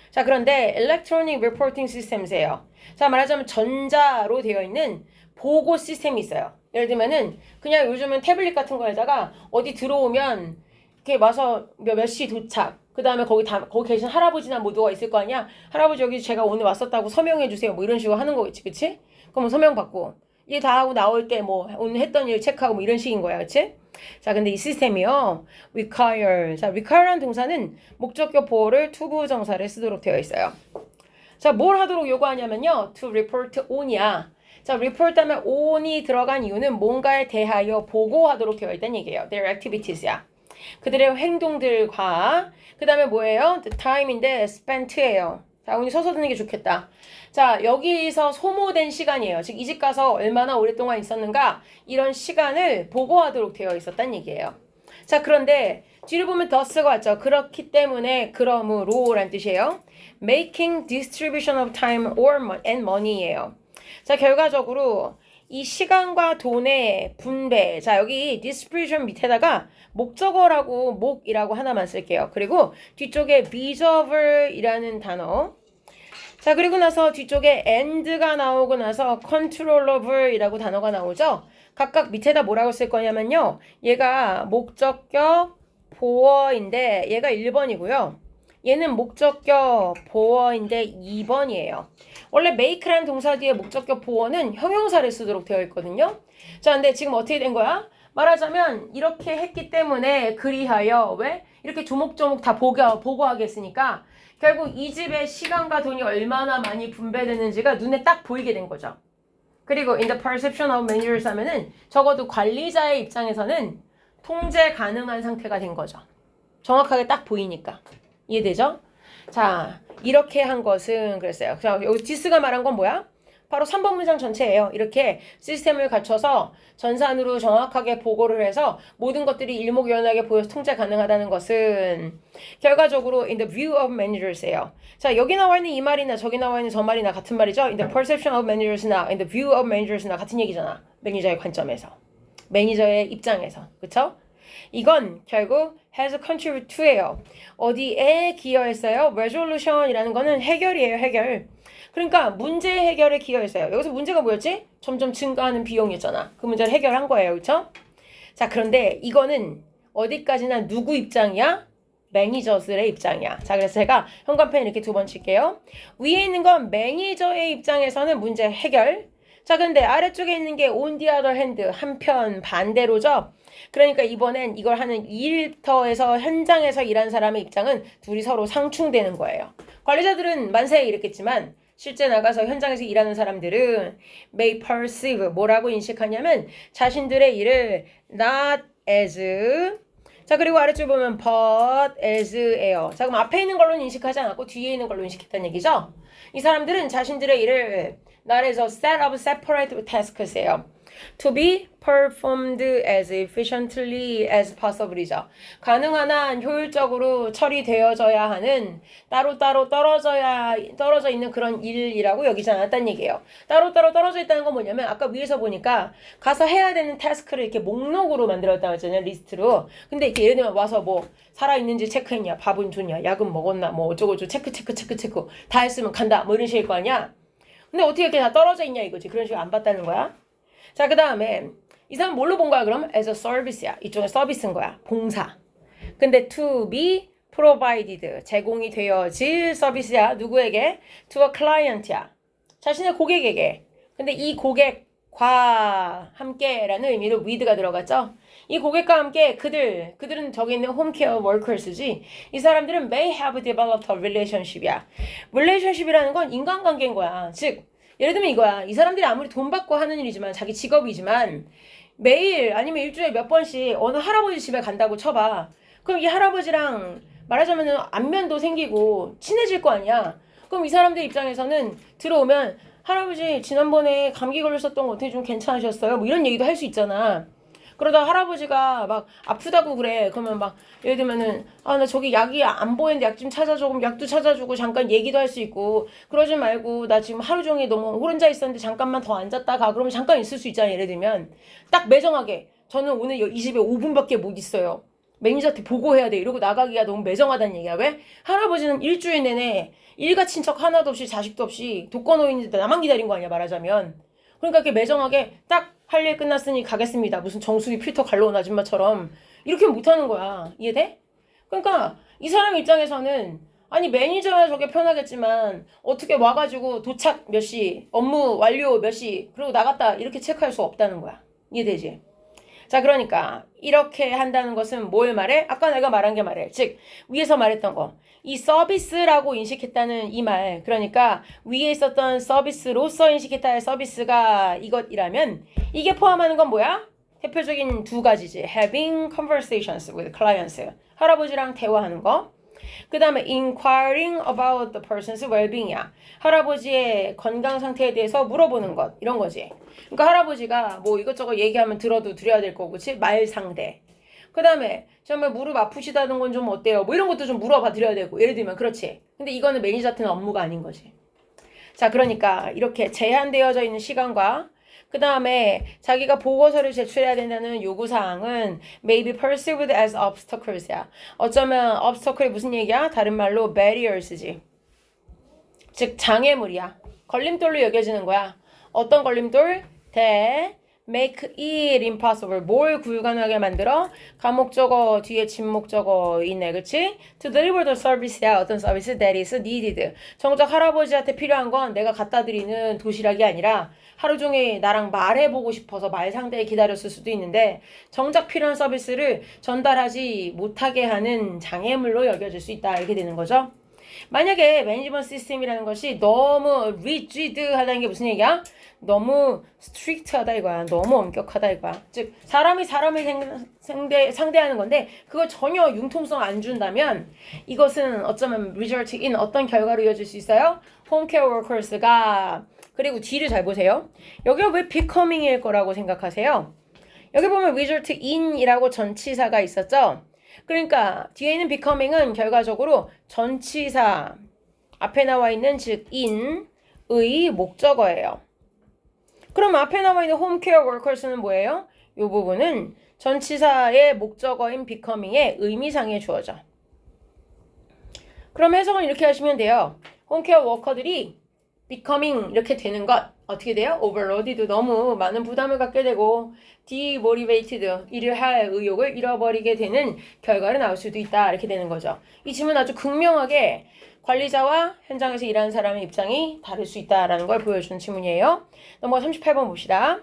자, 그런데 Electronic Reporting Systems예요. 자, 말하자면 전자로 되어 있는 보고 시스템이 있어요. 예를 들면은 그냥 요즘은 태블릿 같은 거에다가 어디 들어오면 이렇게 와서 몇 시 도착, 그 다음에 거기 계신 할아버지나 뭐 누가 있을 거 아니야? 할아버지 여기 제가 오늘 왔었다고 서명해 주세요. 뭐 이런 식으로 하는 거겠지, 그치? 그럼 뭐 서명 받고 일 다 하고 나올 때 뭐 오늘 했던 일 체크하고 뭐 이런 식인 거야, 그치? 자, 근데 이 시스템이요, require. 자, require라는 동사는 목적격 보호를 투부정사를 쓰도록 되어 있어요. 자, 뭘 하도록 요구하냐면요, to report on이야. 자, report 하면 on이 들어간 이유는 뭔가에 대하여 보고하도록 되어 있다는 얘기예요. their activities야. 그들의 행동들과, 그 다음에 뭐예요? the time인데 spent예요. 자, 오늘 서서 듣는 게 좋겠다. 자, 여기서 소모된 시간이에요. 즉, 이 집 가서 얼마나 오랫동안 있었는가, 이런 시간을 보고하도록 되어 있었단 얘기예요. 자, 그런데 뒤를 보면 thus가 왔죠. 그렇기 때문에, 그러므로 란 뜻이에요. making distribution of time and money예요. 자, 결과적으로 이 시간과 돈의 분배. 자, 여기 distribution 밑에다가 목적어라고 목이라고 하나만 쓸게요. 그리고 뒤쪽에 reserve이라는 단어. 자, 그리고 나서 뒤쪽에 and가 나오고 나서 controllable이라고 단어가 나오죠. 각각 밑에다 뭐라고 쓸 거냐면요, 얘가 목적격 보어인데 얘가 1번이고요. 얘는 목적격 보어인데 2번이에요. 원래 make라는 동사 뒤에 목적격 보어는 형용사를 쓰도록 되어 있거든요. 자, 근데 지금 어떻게 된 거야? 말하자면 이렇게 했기 때문에 그리하여, 왜? 이렇게 조목조목 다 보고하게 했으니까 결국 이 집의 시간과 돈이 얼마나 많이 분배되는지가 눈에 딱 보이게 된 거죠. 그리고 in the perception of managers 하면은 적어도 관리자의 입장에서는 통제 가능한 상태가 된 거죠. 정확하게 딱 보이니까. 이해되죠? 자, 이렇게 한 것은 그랬어요. 자, 여기 디스가 말한 건 뭐야? 바로 3번 문장 전체예요. 이렇게 시스템을 갖춰서 전산으로 정확하게 보고를 해서 모든 것들이 일목요연하게 보여서 통제 가능하다는 것은 결과적으로 in the view of managers예요. 자, 여기 나와 있는 이 말이나 저기 나와 있는 저 말이나 같은 말이죠. in the perception of managers나 in the view of managers나 같은 얘기잖아. 매니저의 관점에서. 매니저의 입장에서. 그쵸? 이건 결국 has contribute to예요. 어디에 기여했어요? resolution이라는 거는 해결이에요, 해결. 그러니까 문제 해결에 기여했어요. 여기서 문제가 뭐였지? 점점 증가하는 비용이었잖아. 그 문제를 해결한 거예요, 그렇죠? 자, 그런데 이거는 어디까지나 누구 입장이야? 매니저들의 입장이야. 자, 그래서 제가 현관펜 이렇게 2번 칠게요. 위에 있는 건 매니저의 입장에서는 문제 해결. 자, 근데 아래쪽에 있는 게 on the other hand, 한편 반대로죠. 그러니까 이번엔 이걸 하는 일터에서 현장에서 일하는 사람의 입장은 둘이 서로 상충되는 거예요. 관리자들은 만세에 이랬겠지만 실제 나가서 현장에서 일하는 사람들은 may perceive, 뭐라고 인식하냐면 자신들의 일을 not as, 자, 그리고 아래쪽 보면 but as예요. 자, 그럼 앞에 있는 걸로는 인식하지 않았고 뒤에 있는 걸로 인식했다는 얘기죠. 이 사람들은 자신들의 일을 not as a set of separate tasks예요. to be performed as efficiently as possible이죠. 가능한 한 효율적으로 처리되어져야 하는 따로따로 떨어져 있는 그런 일이라고 여기지 않았다는 얘기예요. 따로따로 떨어져 있다는 건 뭐냐면 아까 위에서 보니까 가서 해야 되는 타스크를 이렇게 목록으로 만들었다고 했잖아요. 리스트로. 근데 이렇게 예를 들면 와서 뭐 살아있는지 체크했냐, 밥은 줬냐, 약은 먹었나, 뭐 어쩌고저쩌고 체크 다 했으면 간다, 뭐 이런 식일 거 아니야. 근데 어떻게 이렇게 다 떨어져 있냐 이거지. 그런 식으로 안 봤다는 거야. 자, 그 다음에 이 사람 뭘로 본 거야 그럼? as a service야. 이쪽은 서비스인 거야. 봉사. 근데 to be provided, 제공이 되어질 서비스야. 누구에게? to a client야. 자신의 고객에게. 근데 이 고객과 함께라는 의미로 with가 들어갔죠. 이 고객과 함께 그들은 저기 있는 홈케어 워커스지. 이 사람들은 may have developed a relationship이야. relationship이라는 건 인간관계인 거야. 즉 예를 들면 이거야. 이 사람들이 아무리 돈 받고 하는 일이지만 자기 직업이지만 매일 아니면 일주일에 몇 번씩 어느 할아버지 집에 간다고 쳐봐. 그럼 이 할아버지랑 말하자면 안면도 생기고 친해질 거 아니야. 그럼 이 사람들 입장에서는 들어오면 할아버지 지난번에 감기 걸렸었던 거 어떻게 좀 괜찮으셨어요? 뭐 이런 얘기도 할 수 있잖아. 그러다 할아버지가 막 아프다고 그래. 그러면 막 예를 들면은 아 나 저기 약이 안 보이는데 약 좀 찾아줘. 그럼 약도 찾아주고 잠깐 얘기도 할 수 있고 그러지 말고 나 지금 하루 종일 너무 혼자 있었는데 잠깐만 더 앉았다 가. 그러면 잠깐 있을 수 있잖아. 예를 들면 딱 매정하게 저는 오늘 이 집에 5분밖에 못 있어요. 매니저한테 보고해야 돼. 이러고 나가기가 너무 매정하다는 얘기야. 왜? 할아버지는 일주일 내내 일가 친척 하나도 없이 자식도 없이 독거노인인데 나만 기다린 거 아니야 말하자면. 그러니까 이렇게 매정하게 딱 할 일 끝났으니 가겠습니다. 무슨 정수기 필터 갈러 온 아줌마처럼 이렇게 못하는 거야. 이해돼? 그러니까 이 사람 입장에서는 아니 매니저야 저게 편하겠지만 어떻게 와가지고 도착 몇 시, 업무 완료 몇 시, 그리고 나갔다 이렇게 체크할 수 없다는 거야. 이해되지? 자, 그러니까 이렇게 한다는 것은 뭘 말해? 아까 내가 말한 게 말해. 즉 위에서 말했던 거. 이 서비스라고 인식했다는 이 말. 그러니까 위에 있었던 서비스로서 인식했다의 서비스가 이것이라면 이게 포함하는 건 뭐야? 대표적인 두 가지지. Having conversations with clients. 할아버지랑 대화하는 거. 그 다음에 inquiring about the person's well-being이야. 할아버지의 건강 상태에 대해서 물어보는 것. 이런 거지. 그러니까 할아버지가 뭐 이것저것 얘기하면 들어도 드려야 될 거고, 그치? 말 상대. 그 다음에 정말 무릎 아프시다는 건 좀 어때요? 뭐 이런 것도 좀 물어봐 드려야 되고. 예를 들면 그렇지. 근데 이거는 매니저한테는 업무가 아닌 거지. 자, 그러니까 이렇게 제한되어져 있는 시간과 그 다음에 자기가 보고서를 제출해야 된다는 요구사항은 may be perceived as obstacles야. 어쩌면 obstacle이 무슨 얘기야? 다른 말로 barriers지. 즉 장애물이야. 걸림돌로 여겨지는 거야. 어떤 걸림돌? make it impossible. 뭘 불가능하게 만들어? 가목적어 뒤에 진목적어 있네. 그치? to deliver the service야. 어떤 서비스? that is needed. 정작 할아버지한테 필요한 건 내가 갖다 드리는 도시락이 아니라 하루 종일 나랑 말해보고 싶어서 말 상대에 기다렸을 수도 있는데 정작 필요한 서비스를 전달하지 못하게 하는 장애물로 여겨질 수 있다. 이렇게 되는 거죠. 만약에 매니지먼트 시스템이라는 것이 너무 rigid하다는 게 무슨 얘기야? 너무 strict하다 이거야. 너무 엄격하다 이거야. 즉 사람이 사람을 상대하는 건데 그걸 전혀 융통성 안 준다면 이것은 어쩌면 result in 어떤 결과로 이어질 수 있어요? 홈케어 워커스가 그리고 뒤를 잘 보세요. 여기가 왜 becoming일 거라고 생각하세요? 여기 보면 result in이라고 전치사가 있었죠? 그러니까 뒤에 있는 becoming은 결과적으로 전치사 앞에 나와 있는 즉 in의 목적어예요. 그럼 앞에 나와 있는 홈케어 워커스는 뭐예요? 이 부분은 전치사의 목적어인 becoming의 의미상에 주어져. 그럼 해석은 이렇게 하시면 돼요. 홈케어 워커들이 becoming 이렇게 되는 것 어떻게 돼요? overloaded 너무 많은 부담을 갖게 되고 demotivated 일을 할 의욕을 잃어버리게 되는 결과를 나올 수도 있다 이렇게 되는 거죠. 이 질문은 아주 극명하게 관리자와 현장에서 일하는 사람의 입장이 다를 수 있다라는 걸 보여주는 질문이에요. 넘어가 38번 봅시다.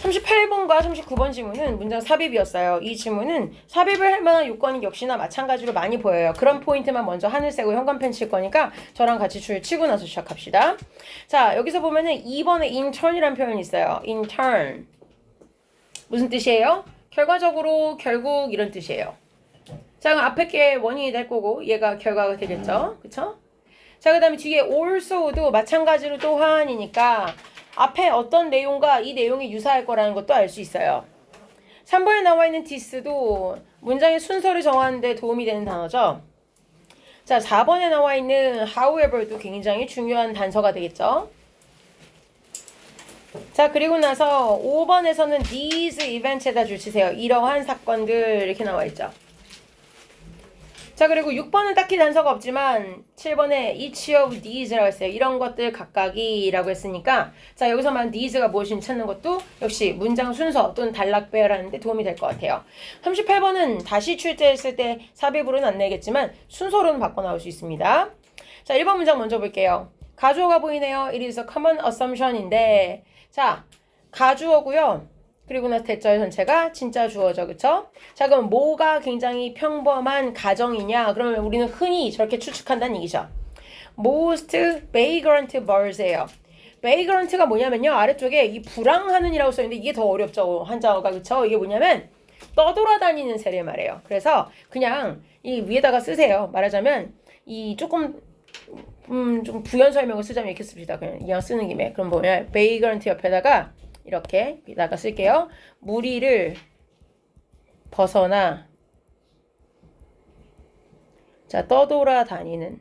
38번과 39번 질문은 문장 삽입이었어요. 이 질문은 삽입을 할 만한 요건이 역시나 마찬가지로 많이 보여요. 그런 포인트만 먼저 하늘색으로 형광펜 칠 거니까 저랑 같이 줄 치고 나서 시작합시다. 자, 여기서 보면은 2번에 intern이라는 표현이 있어요. intern. 무슨 뜻이에요? 결과적으로, 결국 이런 뜻이에요. 자, 그럼 앞에 게 원인이 될 거고 얘가 결과가 되겠죠. 그쵸? 자, 그 다음에 뒤에 also도 마찬가지로 또한이니까 앞에 어떤 내용과 이 내용이 유사할 거라는 것도 알 수 있어요. 3번에 나와 있는 this도 문장의 순서를 정하는 데 도움이 되는 단어죠. 자, 4번에 나와 있는 however도 굉장히 중요한 단서가 되겠죠. 자, 그리고 나서 5번에서는 these events에다 줄 치세요. 이러한 사건들 이렇게 나와 있죠. 자, 그리고 6번은 딱히 단서가 없지만 7번에 each of these라고 했어요. 이런 것들 각각이라고 했으니까 자, 여기서 말한 these가 무엇인지 찾는 것도 역시 문장 순서 또는 단락 배열하는 데 도움이 될 것 같아요. 38번은 다시 출제했을 때 삽입으로는 안 내겠지만 순서로는 바꿔 나올 수 있습니다. 자, 1번 문장 먼저 볼게요. 가주어가 보이네요. It is a common assumption인데 자, 가주어고요. 그리고 나서 대절 전체가 진짜 주어죠. 그쵸? 자, 그럼 뭐가 굉장히 평범한 가정이냐? 그러면 우리는 흔히 저렇게 추측한다는 얘기죠. most vagrant birds예요. vagrant가 뭐냐면요. 아래쪽에 이 불황하는이라고 써있는데 이게 더 어렵죠. 한자어가 그쵸? 이게 뭐냐면 떠돌아다니는 새를 말해요. 그래서 그냥 이 위에다가 쓰세요. 말하자면 이 조금 좀 부연 설명을 쓰자면 이렇게 씁시다. 그냥 이왕 쓰는 김에. 그럼 뭐냐? vagrant 옆에다가 이렇게 여기다가 쓸게요. 무리를 벗어나 자 떠돌아다니는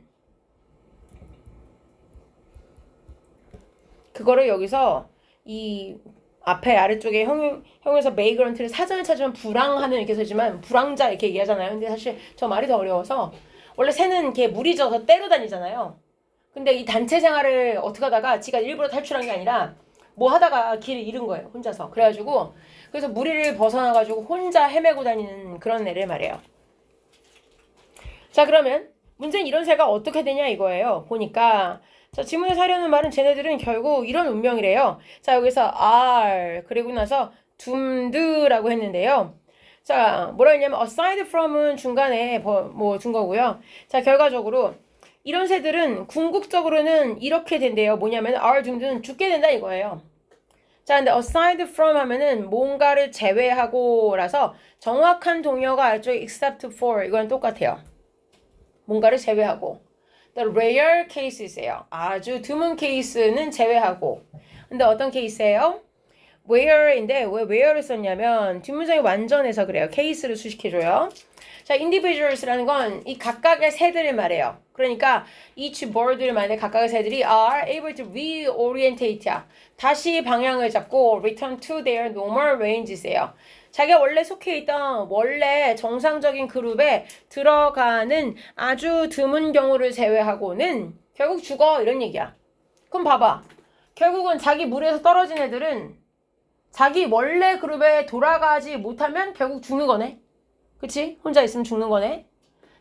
그거를 여기서 이 앞에 아래쪽에 형용사 vagrant를 사전에 찾으면 불황하는 이렇게 쓰지만 불황자 이렇게 얘기하잖아요. 근데 사실 저 말이 더 어려워서 원래 새는 이렇게 물이 져서 떼러 다니잖아요. 근데 이 단체 생활을 어떻게 하다가 지가 일부러 탈출한 게 아니라 뭐 하다가 길을 잃은 거예요. 혼자서. 그래가지고 그래서 무리를 벗어나가지고 혼자 헤매고 다니는 그런 애를 말해요. 자 그러면 문제는 이런 새가 어떻게 되냐 이거예요. 보니까 자 지문에서 하려는 말은 쟤네들은 결국 이런 운명이래요. 자 여기서 are 그리고 나서 둠드라고 했는데요. 자 뭐라 했냐면 aside from은 중간에 뭐 준 거고요. 자 결과적으로 이런 새들은 궁극적으로는 이렇게 된대요. 뭐냐면 are 둠드는 죽게 된다 이거예요. 자 근데 aside from 하면은 뭔가를 제외하고라서 정확한 동의어가 알죠? except for 이건 똑같아요. 뭔가를 제외하고 the rare cases예요. 아주 드문 케이스는 제외하고. 근데 어떤 케이스예요? where인데 왜 where를 썼냐면 뒷문장이 완전해서 그래요. case를 수식해줘요. 자, individuals라는 건 이 각각의 새들을 말해요. 그러니까 each bird를 말해 각각의 새들이 are able to reorientate야. 다시 방향을 잡고 return to their normal ranges예요. 자기가 원래 속해 있던 원래 정상적인 그룹에 들어가는 아주 드문 경우를 제외하고는 결국 죽어 이런 얘기야. 그럼 봐봐. 결국은 자기 무리에서 떨어진 애들은 자기 원래 그룹에 돌아가지 못하면 결국 죽는 거네. 그치? 혼자 있으면 죽는 거네.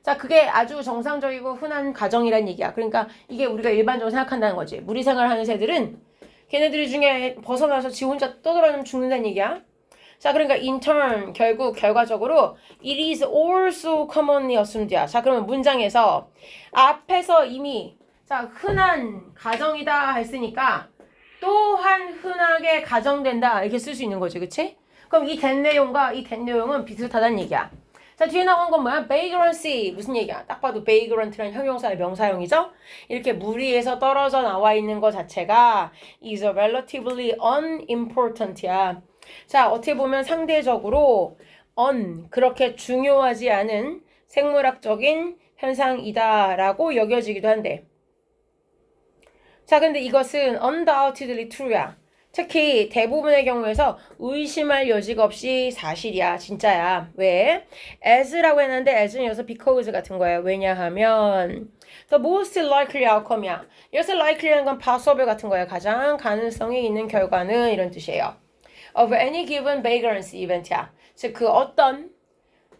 자, 그게 아주 정상적이고 흔한 가정이란 얘기야. 그러니까 이게 우리가 일반적으로 생각한다는 거지. 무리 생활하는 새들은 걔네들이 중에 벗어나서 지 혼자 떠돌아다니면 죽는다는 얘기야. 자, 그러니까 in turn 결과적으로 it is also commonly assumed야. 자, 그러면 문장에서 앞에서 이미 자 흔한 가정이다 했으니까 또한 흔하게 가정된다 이렇게 쓸 수 있는 거지, 그치? 그럼 이 된 내용과 이 된 내용은 비슷하다는 얘기야. 자 뒤에 나온 건 뭐야? vagrancy 무슨 얘기야? 딱 봐도 vagrant라는 형용사의 명사형이죠? 이렇게 무리에서 떨어져 나와 있는 것 자체가 is a relatively unimportant야. 자 어떻게 보면 상대적으로 그렇게 중요하지 않은 생물학적인 현상이다라고 여겨지기도 한데 자 근데 이것은 undoubtedly true야. 특히 대부분의 경우에서 의심할 여지가 없이 사실이야. 진짜야. 왜? as라고 했는데 as는 여기서 because 같은 거예요. 왜냐하면 the most likely outcome이야. 여기서 likely라는 건 possible 같은 거예요. 가장 가능성이 있는 결과는 이런 뜻이에요. of any given vagrancy event이야. 즉 그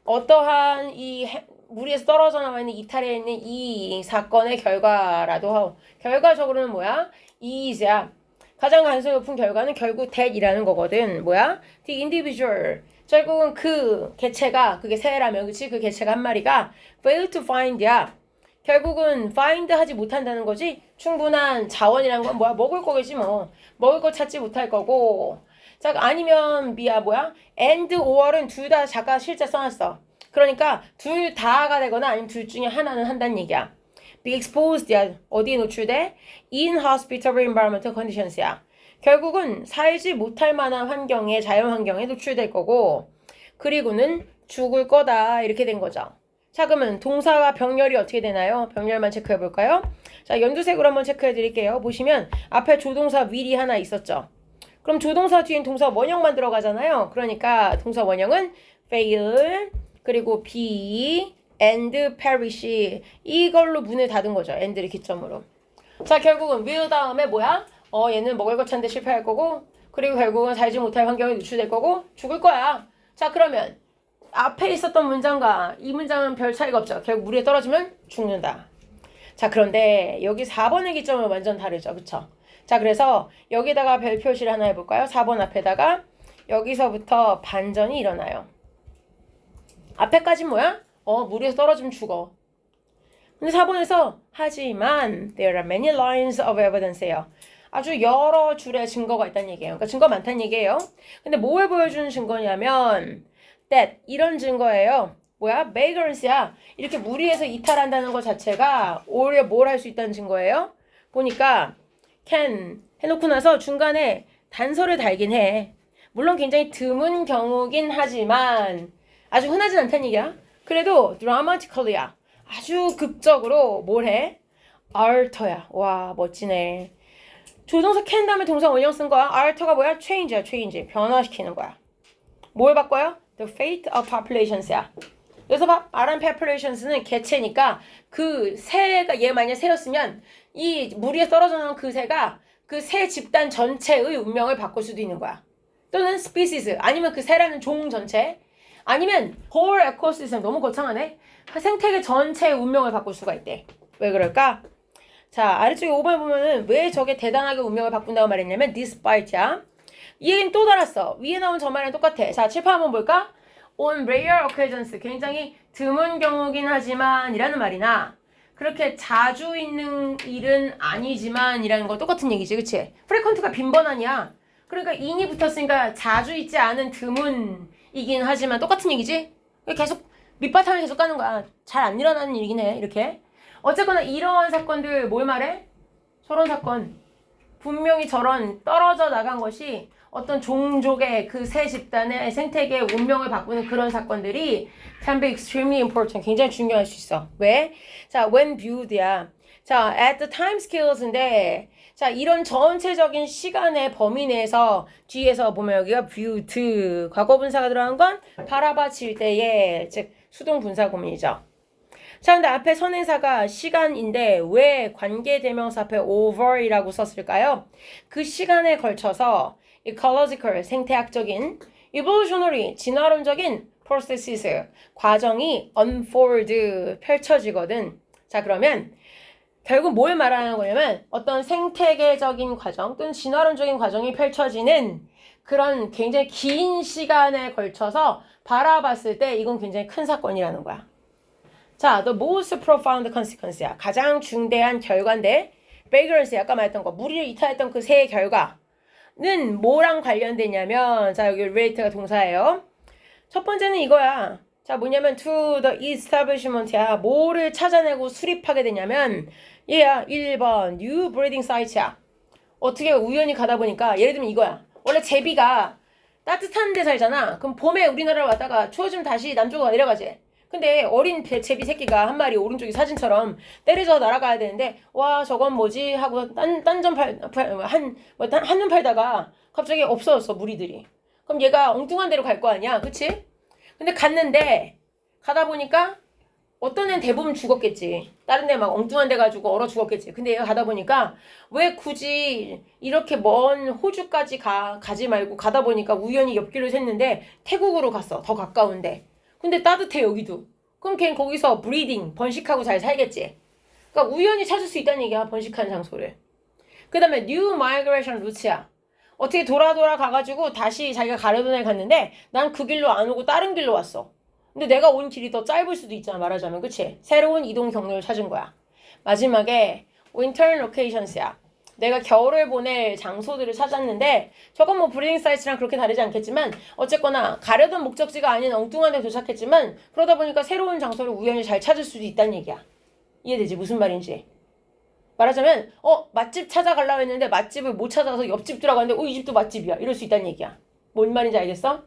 어떠한 이 무리에서 떨어져 나와 있는 이탈해 있는 이 사건의 결과라도 결과적으로는 뭐야? is야. 가장 가능성이 높은 결과는 결국 that이라는 거거든. 뭐야? the individual. 결국은 그 개체가 그게 새라면 그치? 그 개체가 한 마리가 fail to find야. 결국은 find 하지 못한다는 거지. 충분한 자원이라는 건 뭐야? 먹을 거겠지 뭐. 먹을 거 찾지 못할 거고. 자 아니면 뭐야? and or은 둘 다 잠깐 실제 써놨어. 그러니까 둘 다가 되거나 아니면 둘 중에 하나는 한다는 얘기야. be exposed야. 어디에 노출돼? in hospitable environmental conditions야. 결국은 살지 못할 만한 환경에 자연 환경에 노출될 거고 그리고는 죽을 거다 이렇게 된 거죠. 자 그러면 동사와 병렬이 어떻게 되나요? 병렬만 체크해 볼까요? 자 연두색으로 한번 체크해 드릴게요. 보시면 앞에 조동사 will이 하나 있었죠. 그럼 조동사 뒤엔 동사 원형만 들어가잖아요. 그러니까 동사 원형은 fail 그리고 be and perish 이걸로 문을 닫은 거죠. and를 기점으로. 자 결국은 will 다음에 뭐야? 얘는 먹을 거 찾는데 실패할 거고 그리고 결국은 살지 못할 환경에 노출될 거고 죽을 거야. 자 그러면 앞에 있었던 문장과 이 문장은 별 차이가 없죠. 결국 물에 떨어지면 죽는다. 자 그런데 여기 4번의 기점은 완전 다르죠. 그쵸? 자 그래서 여기다가 별 표시를 하나 해볼까요? 4번 앞에다가 여기서부터 반전이 일어나요. 앞에까지 뭐야? 물에서 떨어지면 죽어. 근데 4번에서 하지만 there are many lines of evidence예요. 아주 여러 줄의 증거가 있다는 얘기예요. 그러니까 증거 많다는 얘기예요. 근데 뭘 보여주는 증거냐면 that 이런 증거예요. 뭐야? vagrancy야. 이렇게 무리해서 이탈한다는 것 자체가 오히려 뭘 할 수 있다는 증거예요. 보니까 can 해놓고 나서 중간에 단서를 달긴 해. 물론 굉장히 드문 경우긴 하지만 아주 흔하진 않다는 얘기야. 그래도 dramatically야. 아주 극적으로 뭘 해? alter야. 와 멋지네. 조동사 can 다음에 동사 원형 쓴 거야. alter가 뭐야? change야. change. 변화시키는 거야. 뭘 바꿔요? The fate of populations야. 여기서 봐. R한 populations는 개체니까 그 새가 얘 만약 새였으면 이 무리에 떨어져 나온 그 새가 그 새 집단 전체의 운명을 바꿀 수도 있는 거야. 또는 species 아니면 그 새라는 종 전체 아니면 whole ecosystem 너무 거창하네. 생태계 전체의 운명을 바꿀 수가 있대. 왜 그럴까? 자 아래쪽에 5번 보면은 왜 저게 대단하게 운명을 바꾼다고 말했냐면 despite야. 이 얘기는 또 달았어. 위에 나온 저 말이랑 똑같아. 자 7번 한번 볼까? on rare occasions 굉장히 드문 경우긴 하지만 이라는 말이나 그렇게 자주 있는 일은 아니지만 이라는 거 똑같은 얘기지 그치? frequent가 빈번한이야. 그러니까 in이 붙었으니까 자주 있지 않은 드문이긴 하지만 똑같은 얘기지? 계속 밑바탕을 계속 가는 거야. 잘 안 일어나는 일이긴 해 이렇게. 어쨌거나 이러한 사건들 뭘 말해? 저런 사건. 분명히 저런 떨어져 나간 것이 어떤 종족의 그 새 집단의 생태계의 운명을 바꾸는 그런 사건들이 can be extremely important. 굉장히 중요할 수 있어. 왜? 자, when viewed야. 자, at the time scales인데 자, 이런 전체적인 시간의 범위 내에서 뒤에서 보면 여기가 viewed 과거분사가 들어간 건 바라봐질 때의 즉 수동분사구문이죠. 자, 근데 앞에 선행사가 시간인데 왜 관계대명사 앞에 over이라고 썼을까요? 그 시간에 걸쳐서 ecological, 생태학적인, evolutionary, 진화론적인 processes, 과정이 unfold, 펼쳐지거든. 자, 그러면 결국 뭘 말하는 거냐면 어떤 생태계적인 과정 또는 진화론적인 과정이 펼쳐지는 그런 굉장히 긴 시간에 걸쳐서 바라봤을 때 이건 굉장히 큰 사건이라는 거야. 자, the most profound consequence야. 가장 중대한 결과인데 vagrancy 아까 말했던 거 무리를 이탈했던 그 새의 결과는 뭐랑 관련되냐면 자 여기 relate가 동사예요. 첫 번째는 이거야. 자 뭐냐면 to the establishment야. 뭐를 찾아내고 수립하게 되냐면 얘야 1번 new breeding sites야. 어떻게 우연히 가다 보니까 예를 들면 이거야. 원래 제비가 따뜻한 데 살잖아. 그럼 봄에 우리나라로 왔다가 추워지면 다시 남쪽으로 내려가지. 근데 어린 제비 새끼가 한 마리 오른쪽이 사진처럼 때려져 날아가야 되는데 와 저건 뭐지 하고 딴전 한눈 팔다가 갑자기 없어졌어 무리들이. 그럼 얘가 엉뚱한 데로 갈 거 아니야 그치? 근데 갔는데 가다 보니까 어떤 애는 대부분 죽었겠지. 다른 데 막 엉뚱한 데 가지고 얼어 죽었겠지. 근데 얘가 가다 보니까 왜 굳이 이렇게 먼 호주까지 가지 말고 가다 보니까 우연히 옆길을 샜는데 태국으로 갔어. 더 가까운데. 근데 따뜻해 여기도. 그럼 걔는 거기서 브리딩, 번식하고 잘 살겠지. 그러니까 우연히 찾을 수 있다는 얘기야. 번식하는 장소를. 그 다음에 new migration route야. 어떻게 돌아 가가지고 다시 자기가 가려던 애 갔는데 난 그 길로 안 오고 다른 길로 왔어. 근데 내가 온 길이 더 짧을 수도 있잖아 말하자면 그치? 새로운 이동 경로를 찾은 거야. 마지막에 winter locations야. 내가 겨울을 보낼 장소들을 찾았는데 저건 뭐 브리딩 사이트랑 그렇게 다르지 않겠지만 어쨌거나 가려던 목적지가 아닌 엉뚱한 데 도착했지만 그러다 보니까 새로운 장소를 우연히 잘 찾을 수도 있다는 얘기야. 이해되지? 무슨 말인지. 말하자면 맛집 찾아가려고 했는데 맛집을 못 찾아서 옆집 들어갔는데 이 집도 맛집이야. 이럴 수 있다는 얘기야. 뭔 말인지 알겠어?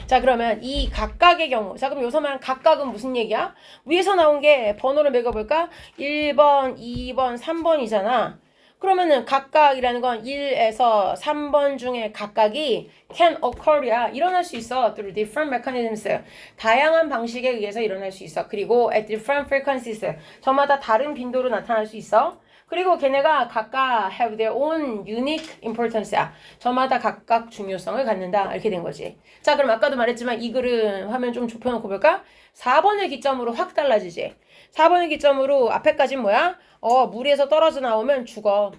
자 그러면 이 각각의 경우 자 그럼 여기서 말하는 각각은 무슨 얘기야? 위에서 나온 게 번호를 매겨볼까? 1번, 2번, 3번이잖아. 그러면은 각각이라는 건 1에서 3번 중에 각각이 can occur야. 일어날 수 있어. through different mechanisms. 다양한 방식에 의해서 일어날 수 있어. 그리고 at different frequencies. 저마다 다른 빈도로 나타날 수 있어. 그리고 걔네가 각각 have their own unique importance야. 저마다 각각 중요성을 갖는다. 이렇게 된 거지. 자, 그럼 아까도 말했지만 이 글은 화면 좀 좁혀놓고 볼까? 4번을 기점으로 확 달라지지. 4번을 기점으로 앞에까지는 뭐야? 물에서 떨어져 나오면 죽어.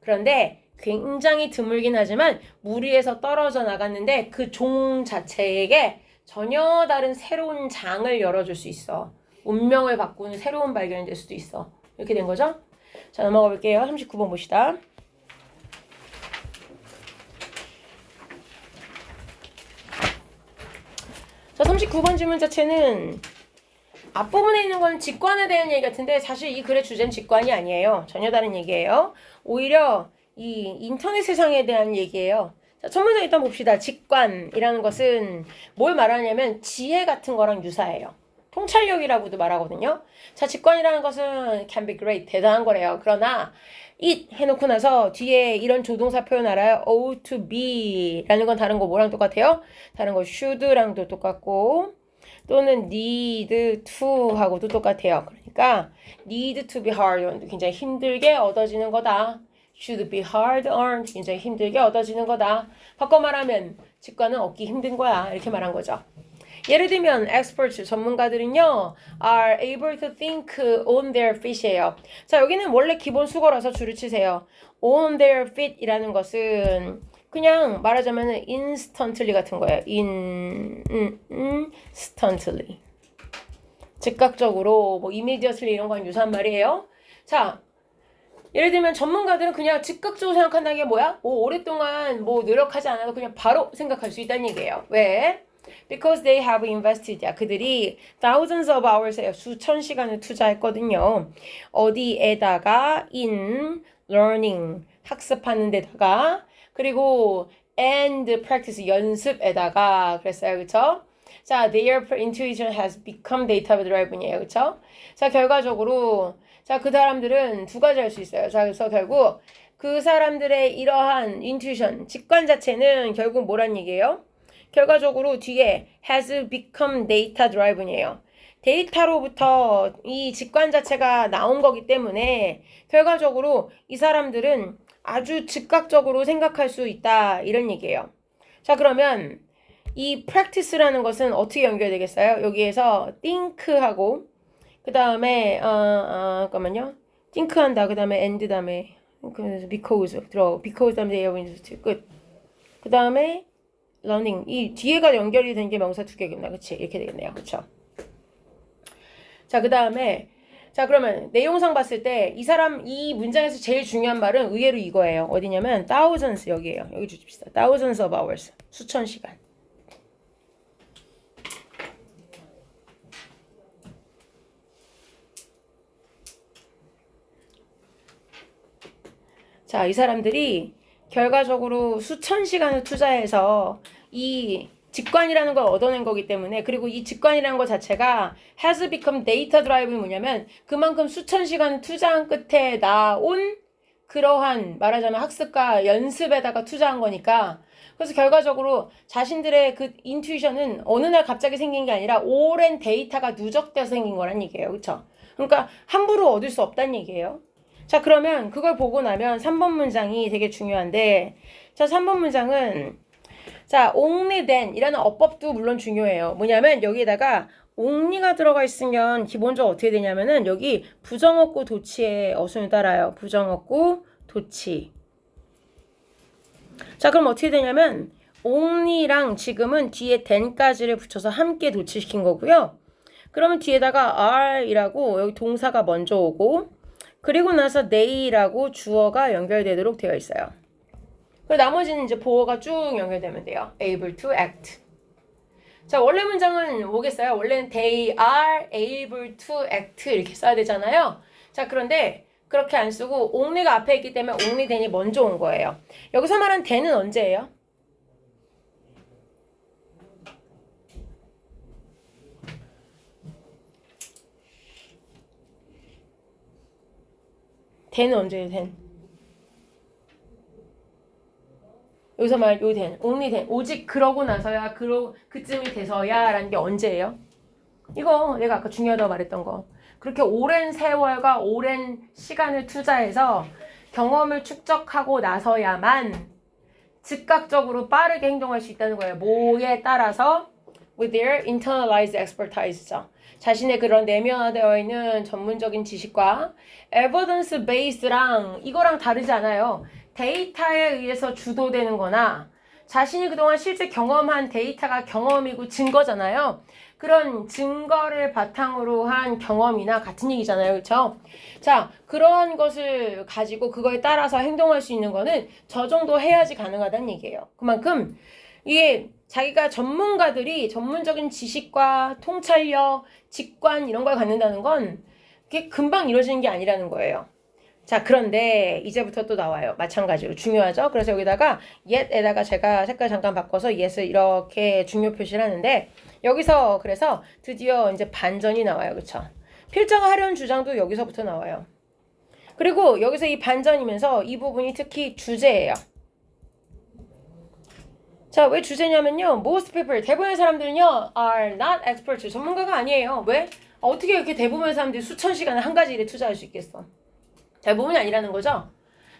그런데 굉장히 드물긴 하지만 물 위에서 떨어져 나갔는데 그 종 자체에게 전혀 다른 새로운 장을 열어줄 수 있어. 운명을 바꾸는 새로운 발견이 될 수도 있어. 이렇게 된 거죠? 자, 넘어가 볼게요. 39번 봅시다. 자, 39번 질문 자체는 앞부분에 있는 건 직관에 대한 얘기 같은데 사실 이 글의 주제는 직관이 아니에요. 전혀 다른 얘기예요. 오히려 이 인터넷 세상에 대한 얘기예요. 자, 첫 문제 일단 봅시다. 직관이라는 것은 뭘 말하냐면 지혜 같은 거랑 유사해요. 통찰력이라고도 말하거든요. 자, 직관이라는 것은 can be great, 대단한 거래요. 그러나 it 해놓고 나서 뒤에 이런 조동사 표현 알아요? ought to be 라는 건 다른 거 뭐랑 똑같아요? 다른 거 should랑도 똑같고 또는 need to 하고도 똑같아요. 그러니까 need to be hard 굉장히 힘들게 얻어지는 거다. should be hard earned 굉장히 힘들게 얻어지는 거다. 바꿔 말하면 직관은 얻기 힘든 거야. 이렇게 말한 거죠. 예를 들면 experts 전문가들은요 are able to think on their feet이에요. 자, 여기는 원래 기본 수거라서 줄을 치세요. on their feet 이라는 것은 그냥 말하자면 instantly 같은 거예요. instantly. 즉각적으로 뭐 immediately 이런 건 유사한 말이에요. 자, 예를 들면 전문가들은 그냥 즉각적으로 생각한다는 게 뭐야? 오랫동안 노력하지 않아도 그냥 바로 생각할 수 있다는 얘기예요. 왜? Because they have invested. 그들이 thousands of hours에요. 수천 시간을 투자했거든요. 어디에다가 in learning 학습하는 데다가 그리고 and practice 연습에다가 그랬어요. 그쵸? 자, their intuition has become data driven이에요. 그쵸? 자, 결과적으로 자, 그 사람들은 두 가지 할 수 있어요. 자, 그래서 결국 그 사람들의 이러한 intuition, 직관 자체는 결국 뭐란 얘기예요? 결과적으로 뒤에 has become data driven이에요. 데이터로부터 이 직관 자체가 나온 거기 때문에 결과적으로 이 사람들은 아주 즉각적으로 생각할 수 있다. 이런 얘기예요. 자, 그러면 이 practice라는 것은 어떻게 연결되겠어요? 여기에서 think하고 그 다음에 잠깐만요. think한다. 그 다음에 and 다음에 because 들어. because 다음에 they have invested. 끝. 그 다음에 learning. 이 뒤에가 연결이 된 게 명사 두 개겠나? 그치? 이렇게 되겠네요. 그쵸? 자, 그 다음에 자, 그러면 내용상 봤을 때 이 문장에서 제일 중요한 말은 의외로 이거예요. 어디냐면 thousands 여기에요. 여기 주십시다. thousands of hours. 수천 시간. 자, 이 사람들이 결과적으로 수천 시간을 투자해서 이 직관이라는 걸 얻어낸 거기 때문에 그리고 이 직관이라는 것 자체가 has become data drive이 뭐냐면 그만큼 수천 시간 투자한 끝에 나온 그러한 말하자면 학습과 연습에다가 투자한 거니까 그래서 결과적으로 자신들의 그 인투이션은 어느 날 갑자기 생긴 게 아니라 오랜 데이터가 누적돼서 생긴 거란 얘기예요. 그렇죠? 그러니까 함부로 얻을 수 없다는 얘기예요. 자, 그러면 그걸 보고 나면 3번 문장이 되게 중요한데 자, 3번 문장은 자, only then 이라는 어법도 물론 중요해요. 뭐냐면 여기에다가 only가 들어가 있으면 기본적으로 어떻게 되냐면은 여기 부정어구 도치의 어순을 따라요. 부정어구 도치. 자, 그럼 어떻게 되냐면 only랑 지금은 뒤에 then까지를 붙여서 함께 도치시킨 거고요. 그러면 뒤에다가 are이라고 여기 동사가 먼저 오고 그리고 나서 they라고 주어가 연결되도록 되어 있어요. 그리고 나머지는 이제 보어가 쭉 연결되면 돼요. able to act. 자, 원래 문장은 뭐겠어요? 원래는 they are able to act 이렇게 써야 되잖아요. 자, 그런데 그렇게 안 쓰고 only가 앞에 있기 때문에 only then이 먼저 온 거예요. 여기서 말한 then은 언제예요? then은 언제예요? then. 여기서 말한 요 then, only then. 오직 그러고 나서야, 그쯤이 돼서야 라는 게 언제예요? 이거 내가 아까 중요하다고 말했던 거. 그렇게 오랜 세월과 오랜 시간을 투자해서 경험을 축적하고 나서야만 즉각적으로 빠르게 행동할 수 있다는 거예요. 뭐에 따라서 with their internalized expertise죠. 자신의 그런 내면화되어 있는 전문적인 지식과 evidence based랑 이거랑 다르지 않아요. 데이터에 의해서 주도되는 거나 자신이 그동안 실제 경험한 데이터가 경험이고 증거잖아요. 그런 증거를 바탕으로 한 경험이나 같은 얘기잖아요. 그렇죠? 자, 그런 것을 가지고 그거에 따라서 행동할 수 있는 거는 저 정도 해야지 가능하다는 얘기예요. 그만큼 이게 자기가 전문가들이 전문적인 지식과 통찰력, 직관 이런 걸 갖는다는 건 그게 금방 이루어지는 게 아니라는 거예요. 자, 그런데 이제부터 또 나와요. 마찬가지로 중요하죠. 그래서 여기다가 yet에다가 제가 색깔 잠깐 바꿔서 yet을 이렇게 중요 표시를 하는데 여기서 그래서 드디어 이제 반전이 나와요. 그쵸? 필자가 하려는 주장도 여기서부터 나와요. 그리고 여기서 이 반전이면서 이 부분이 특히 주제예요. 자, 왜 주제냐면요. Most people, 대부분의 사람들은요, are not experts. 전문가가 아니에요. 왜? 어떻게 이렇게 대부분의 사람들이 수천 시간을 한 가지 일에 투자할 수 있겠어? 대부분이 아니라는 거죠.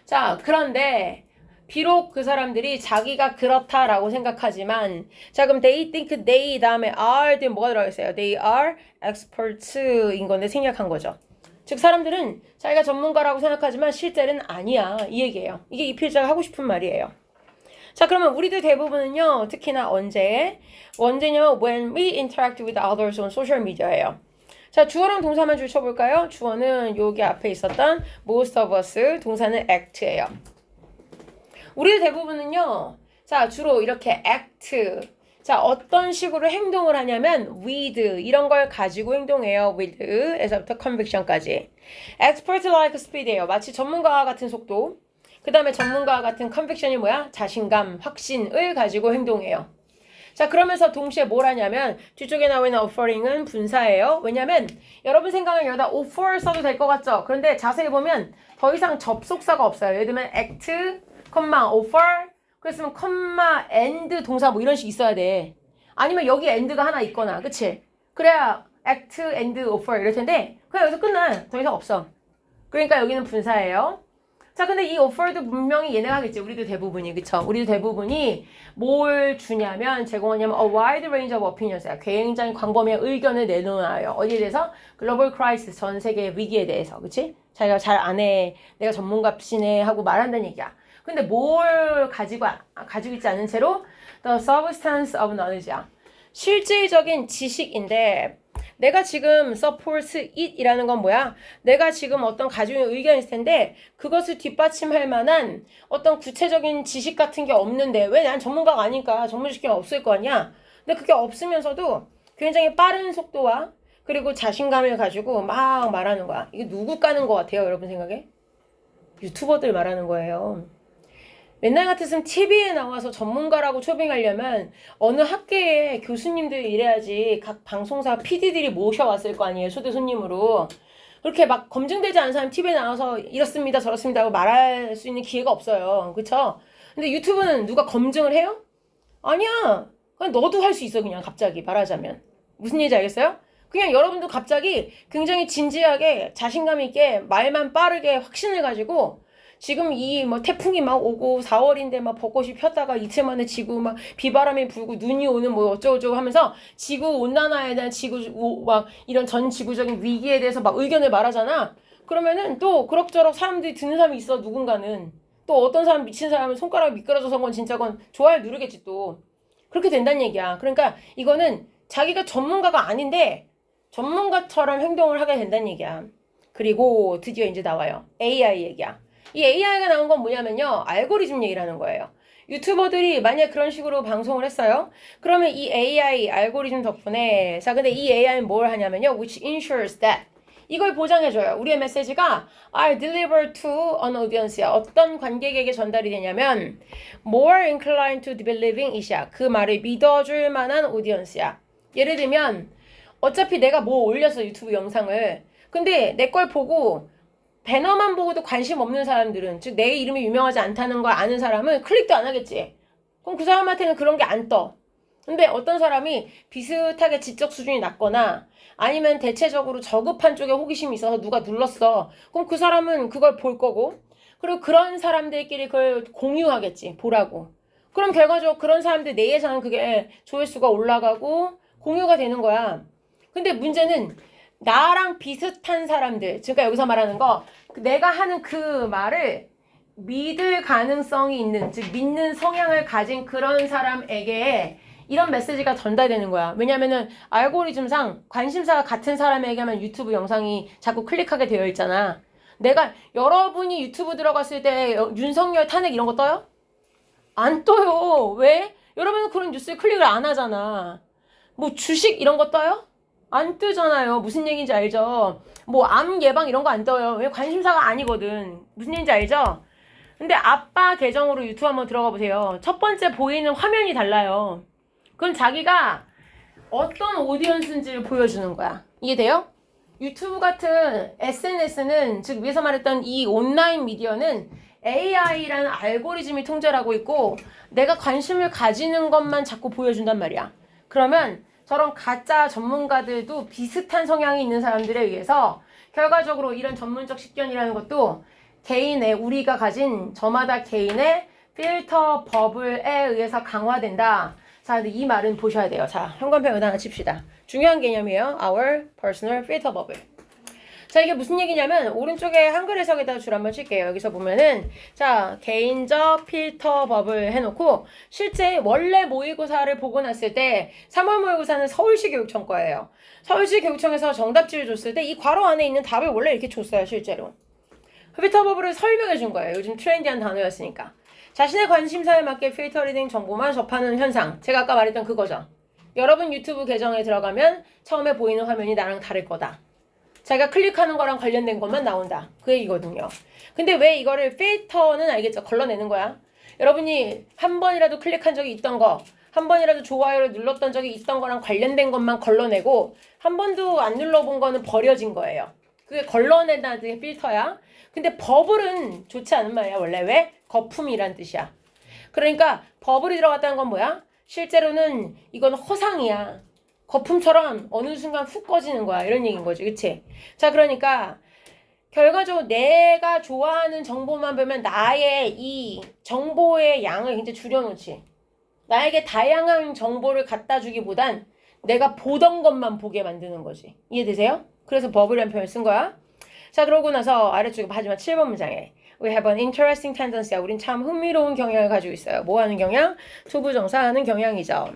자, 그런데 비록 그 사람들이 자기가 그렇다라고 생각하지만 자, 그럼 they think they 다음에 are 뒤에 뭐가 들어가 있어요? They are experts인 건데 생략한 거죠. 즉 사람들은 자기가 전문가라고 생각하지만 실제는 아니야. 이 얘기예요. 이게 이 필자가 하고 싶은 말이에요. 자, 그러면 우리들 대부분은요. 특히나 언제냐면 when we interact with others on social media예요. 자, 주어랑 동사만 줄 쳐볼까요? 주어는 여기 앞에 있었던 most of us, 동사는 act예요. 우리 대부분은요. 자, 주로 이렇게 act. 자, 어떤 식으로 행동을 하냐면 with 이런 걸 가지고 행동해요. with에서부터 conviction까지. expert like speed예요. 마치 전문가와 같은 속도. 그 다음에 전문가와 같은 conviction이 뭐야? 자신감, 확신을 가지고 행동해요. 자, 그러면서 동시에 뭘 하냐면 뒤쪽에 나와 있는 offering은 분사예요. 왜냐면 여러분 생각은 여기다 offer 써도 될 것 같죠? 그런데 자세히 보면 더 이상 접속사가 없어요. 예를 들면 act, offer, 그랬으면 and 동사 뭐 이런 식 있어야 돼. 아니면 여기 and가 하나 있거나, 그치? 그래야 act and offer 이럴 텐데 그냥 여기서 끝나. 더 이상 없어. 그러니까 여기는 분사예요. 자, 근데 이 offer도 분명히 얘네가 하겠지. 우리도 대부분이, 그쵸? 우리도 대부분이 뭘 주냐면, 제공하냐면, a wide range of opinions야. 굉장히 광범위한 의견을 내놓아요. 어디에 대해서? 글로벌 크라이시스, 전 세계 위기에 대해서, 그치? 자기가 잘 안 해, 내가 전문가시네 하고 말한다는 얘기야. 근데 뭘 가지고 있지 않은 채로 the substance of knowledge야. 실질적인 지식인데, 내가 지금 support it이라는 건 뭐야? 내가 지금 어떤 가지고 있는 의견이 있을 텐데 그것을 뒷받침할 만한 어떤 구체적인 지식 같은 게 없는데 왜? 난 전문가가 아니니까 전문 지식이 없을 거 아니야? 근데 그게 없으면서도 굉장히 빠른 속도와 그리고 자신감을 가지고 막 말하는 거야. 이게 누구 까는 거 같아요? 여러분 생각에? 유튜버들 말하는 거예요. 옛날 같았으면 TV에 나와서 전문가라고 초빙하려면 어느 학계에 교수님들이 이래야지 각 방송사 PD들이 모셔왔을 거 아니에요. 초대 손님으로. 그렇게 막 검증되지 않은 사람이 TV에 나와서 이렇습니다 저렇습니다 하고 말할 수 있는 기회가 없어요. 그쵸? 근데 유튜브는 누가 검증을 해요? 아니야. 그냥 너도 할 수 있어. 그냥 갑자기 말하자면. 무슨 얘기인지 알겠어요? 그냥 여러분도 갑자기 굉장히 진지하게 자신감 있게 말만 빠르게 확신을 가지고 지금 이 뭐 태풍이 막 오고 4월인데 막 벚꽃이 폈다가 이틀 만에 지구 막 비바람이 불고 눈이 오는 뭐 어쩌고저쩌고 하면서 지구 온난화에 대한 막 이런 전 지구적인 위기에 대해서 막 의견을 말하잖아. 그러면은 또 그럭저럭 사람들이 듣는 사람이 있어. 누군가는 또 어떤 사람 미친 사람은 손가락이 미끄러져서 건 진짜 건 좋아요 누르겠지 또. 그렇게 된다는 얘기야. 그러니까 이거는 자기가 전문가가 아닌데 전문가처럼 행동을 하게 된다는 얘기야. 그리고 드디어 이제 나와요. AI 얘기야. 이 AI가 나온 건 뭐냐면요. 알고리즘 얘기를 하는 거예요. 유튜버들이 만약 그런 식으로 방송을 했어요. 그러면 이 AI 알고리즘 덕분에 자 근데 이 AI는 뭘 하냐면요. which ensures that 이걸 보장해줘요. 우리의 메시지가 are delivered to an audience야. 어떤 관객에게 전달이 되냐면 more inclined to believing it이야. 그 말을 믿어줄 만한 audience야. 예를 들면 어차피 내가 뭐 올렸어 유튜브 영상을. 근데 내 걸 보고 배너만 보고도 관심 없는 사람들은 즉 내 이름이 유명하지 않다는 걸 아는 사람은 클릭도 안 하겠지. 그럼 그 사람한테는 그런 게 안 떠. 근데 어떤 사람이 비슷하게 지적 수준이 낮거나 아니면 대체적으로 저급한 쪽에 호기심이 있어서 누가 눌렀어. 그럼 그 사람은 그걸 볼 거고 그리고 그런 사람들끼리 그걸 공유하겠지. 보라고. 그럼 결과적으로 그런 사람들 내에서는 그게 조회수가 올라가고 공유가 되는 거야. 근데 문제는 나랑 비슷한 사람들, 그러니까 여기서 말하는 거 내가 하는 그 말을 믿을 가능성이 있는, 즉 믿는 성향을 가진 그런 사람에게 이런 메시지가 전달되는 거야. 왜냐면은 알고리즘상 관심사가 같은 사람에게만 유튜브 영상이 자꾸 클릭하게 되어 있잖아. 여러분이 유튜브 들어갔을 때 윤석열 탄핵 이런 거 떠요? 안 떠요. 왜? 여러분은 그런 뉴스에 클릭을 안 하잖아. 뭐 주식 이런 거 떠요? 안 뜨잖아요. 무슨 얘기인지 알죠? 뭐 암 예방 이런 거 안 떠요. 왜? 관심사가 아니거든. 무슨 얘기인지 알죠? 근데 아빠 계정으로 유튜브 한번 들어가 보세요. 첫 번째 보이는 화면이 달라요. 그건 자기가 어떤 오디언스인지를 보여주는 거야. 이해돼요? 유튜브 같은 SNS는, 즉 위에서 말했던 이 온라인 미디어는 AI라는 알고리즘이 통제를 하고 있고 내가 관심을 가지는 것만 자꾸 보여준단 말이야. 그러면 저런 가짜 전문가들도 비슷한 성향이 있는 사람들에 의해서 결과적으로 이런 전문적 식견이라는 것도 우리가 가진 저마다 개인의 필터 버블에 의해서 강화된다. 자, 근데 이 말은 보셔야 돼요. 자, 현관펜 여기다 하나 칩시다. 중요한 개념이에요. Our personal filter bubble. 자, 이게 무슨 얘기냐면 오른쪽에 한글 해석에다 줄 한번 칠게요. 여기서 보면은 자, 개인적 필터 버블 해놓고 실제 원래 모의고사를 보고 났을 때 3월 모의고사는 서울시 교육청 거예요. 서울시 교육청에서 정답지를 줬을 때 이 괄호 안에 있는 답을 원래 이렇게 줬어요. 실제로. 필터 버블을 설명해 준 거예요. 요즘 트렌디한 단어였으니까. 자신의 관심사에 맞게 필터링 정보만 접하는 현상. 제가 아까 말했던 그거죠. 여러분 유튜브 계정에 들어가면 처음에 보이는 화면이 나랑 다를 거다. 자기가 클릭하는 거랑 관련된 것만 나온다. 그 얘기거든요. 근데 왜 이거를 필터는 알겠죠? 걸러내는 거야. 여러분이 한 번이라도 클릭한 적이 있던 거, 한 번이라도 좋아요를 눌렀던 적이 있던 거랑 관련된 것만 걸러내고 한 번도 안 눌러본 거는 버려진 거예요. 그게 걸러낸다는 필터야. 근데 버블은 좋지 않은 말이야. 원래 왜? 거품이란 뜻이야. 그러니까 버블이 들어갔다는 건 뭐야? 실제로는 이건 허상이야. 거품처럼 어느 순간 훅 꺼지는 거야. 이런 얘기인 거지. 그치? 자, 그러니까 결과적으로 내가 좋아하는 정보만 보면 나의 이 정보의 양을 굉장히 줄여놓지. 나에게 다양한 정보를 갖다 주기보단 내가 보던 것만 보게 만드는 거지. 이해되세요? 그래서 버블이라는 표현을 쓴 거야. 자, 그러고 나서 아래쪽에 마지막 7번 문장에 We have an interesting tendency. 우린 참 흥미로운 경향을 가지고 있어요. 뭐 하는 경향? 투부정사하는 경향이죠.